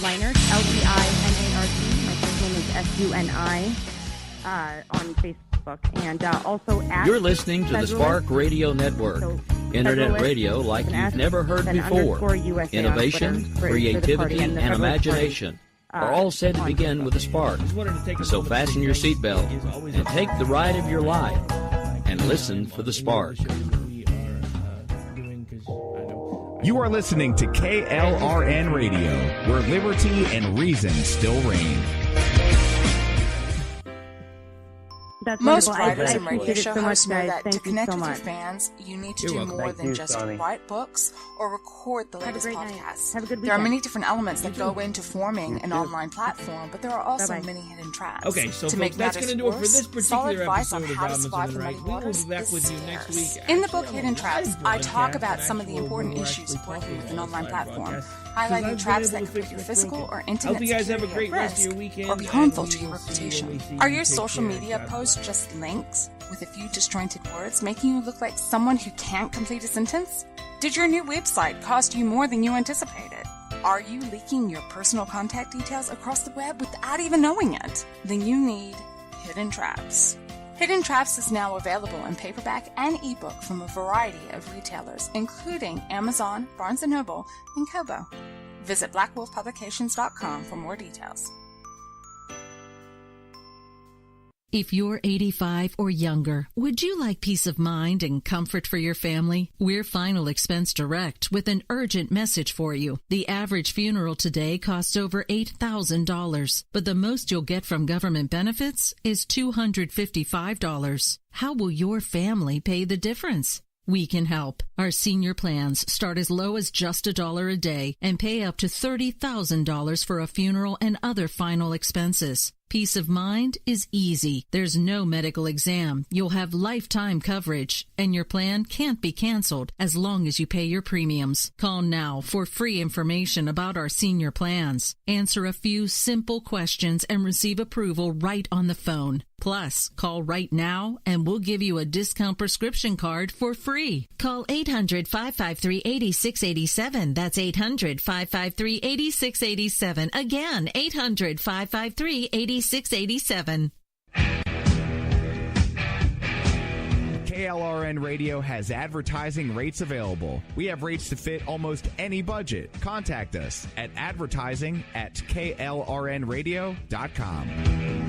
Leinart, Leinart. My first name is Suni on Facebook. And also at You're listening to the Spark Radio Network. Internet radio like you've never heard before. Innovation, creativity, and imagination are all said to begin with a spark. So fasten your seatbelt and take the ride of your life and listen for the spark. You are listening to KLRN Radio, where liberty and reason still reign. That's Most wonderful. writers I and radio appreciate show it so hosts much, know guys. that Thank to you connect so with your much. fans, you need to You're do welcome. more Thank than you, just Suni. write books or record the latest great night. podcasts. Have a good There are weekend. many different elements that go into forming an online platform, but there are also Bye-bye. many hidden traps. Okay, so to folks, make that's matters going to do it for worse, this solid particular advice on episode of how to Robinson survive and the Right. muddy We will waters be back is with you next week. scarce. In the book Actually, Hidden on a Traps, live I talk broadcast, about an some of the actual important more issues actually working with an talking online live platform, broadcast. highlighting I've traps been that able could to put your fix physical broken. or I intimate hope you guys have a security great at rest of risk your weekend, or be and harmful we to your will see you when reputation. we see Are you. your Take social care. media God posts just links with a few disjointed words, making you look like someone who can't complete a sentence? Did your new website cost you more than you anticipated? Are you leaking your personal contact details across the web without even knowing it? Then you need Hidden Traps. Hidden Traps is now available in paperback and ebook from a variety of retailers, including Amazon, Barnes & Noble, and Kobo. Visit blackwolfpublications.com for more details. If you're 85 or younger, would you like peace of mind and comfort for your family? We're Final Expense Direct with an urgent message for you. The average funeral today costs over $8,000, but the most you'll get from government benefits is $255. How will your family pay the difference? We can help. Our senior plans start as low as just $1 a day and pay up to $30,000 for a funeral and other final expenses. Peace of mind is easy. There's no medical exam. You'll have lifetime coverage, and your plan can't be canceled as long as you pay your premiums. Call now for free information about our senior plans. Answer a few simple questions and receive approval right on the phone. Plus, call right now and we'll give you a discount prescription card for free. Call 800-553-8687. That's 800-553-8687. Again, 800-553-8687. KLRN Radio has advertising rates available. We have rates to fit almost any budget. Contact us at advertising@klrnradio.com.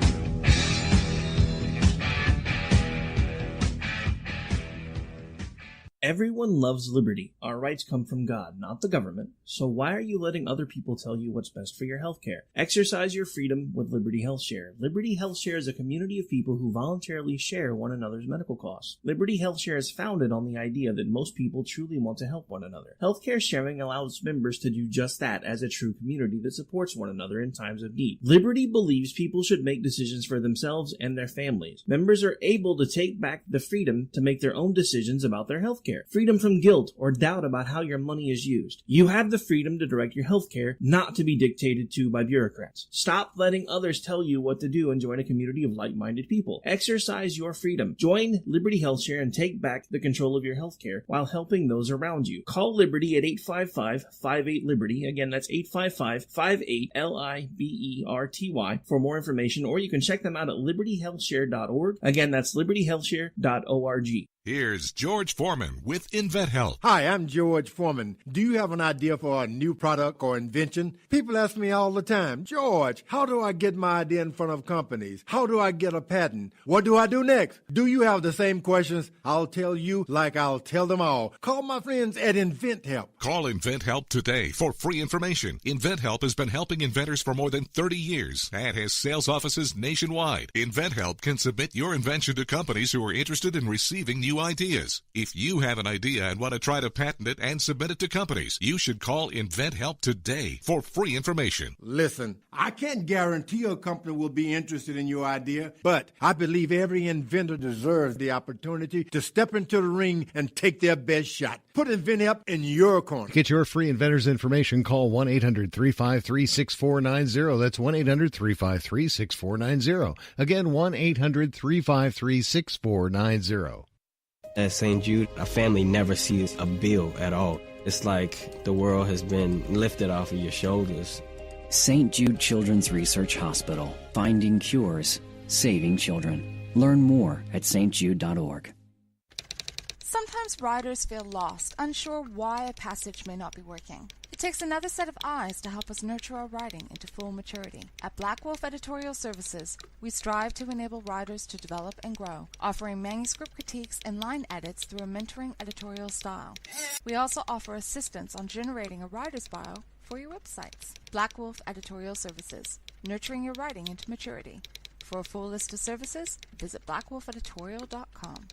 Everyone loves liberty. Our rights come from God, not the government. So why are you letting other people tell you what's best for your health care? Exercise your freedom with Liberty Health Share. Liberty Health Share is a community of people who voluntarily share one another's medical costs. Liberty Health Share is founded on the idea that most people truly want to help one another. Healthcare sharing allows members to do just that as a true community that supports one another in times of need. Liberty believes people should make decisions for themselves and their families. Members are able to take back the freedom to make their own decisions about their health care. Freedom from guilt or doubt about how your money is used. You have the freedom to direct your health care, not to be dictated to by bureaucrats. Stop letting others tell you what to do and join a community of like-minded people. Exercise your freedom. Join Liberty Health Share and take back the control of your health care while helping those around you. Call Liberty at 855-58-LIBERTY. Again, that's 855-58-LIBERTY for more information, or you can check them out at libertyhealthshare.org. Again, that's libertyhealthshare.org. Here's George Foreman with InventHelp. Hi, I'm George Foreman. Do you have an idea for a new product or invention? People ask me all the time, George, how do I get my idea in front of companies? How do I get a patent? What do I do next? Do you have the same questions? I'll tell you like I'll tell them all. Call my friends at InventHelp. Call InventHelp today for free information. InventHelp has been helping inventors for more than 30 years and has sales offices nationwide. InventHelp can submit your invention to companies who are interested in receiving new ideas. If you have an idea and want to try to patent it and submit it to companies, you should call InventHelp today for free information. Listen, I can't guarantee a company will be interested in your idea, but I believe every inventor deserves the opportunity to step into the ring and take their best shot. Put InventHelp in your corner. To get your free inventor's information, call 1-800-353-6490. That's 1-800-353-6490. Again, 1-800-353-6490. At St. Jude, a family never sees a bill at all. It's like the world has been lifted off of your shoulders. St. Jude Children's Research Hospital. Finding cures. Saving children. Learn more at stjude.org. Sometimes writers feel lost, unsure why a passage may not be working. It takes another set of eyes to help us nurture our writing into full maturity. At Black Wolf Editorial Services, we strive to enable writers to develop and grow, offering manuscript critiques and line edits through a mentoring editorial style. We also offer assistance on generating a writer's bio for your websites. Black Wolf Editorial Services, nurturing your writing into maturity. For a full list of services, visit blackwolfeditorial.com.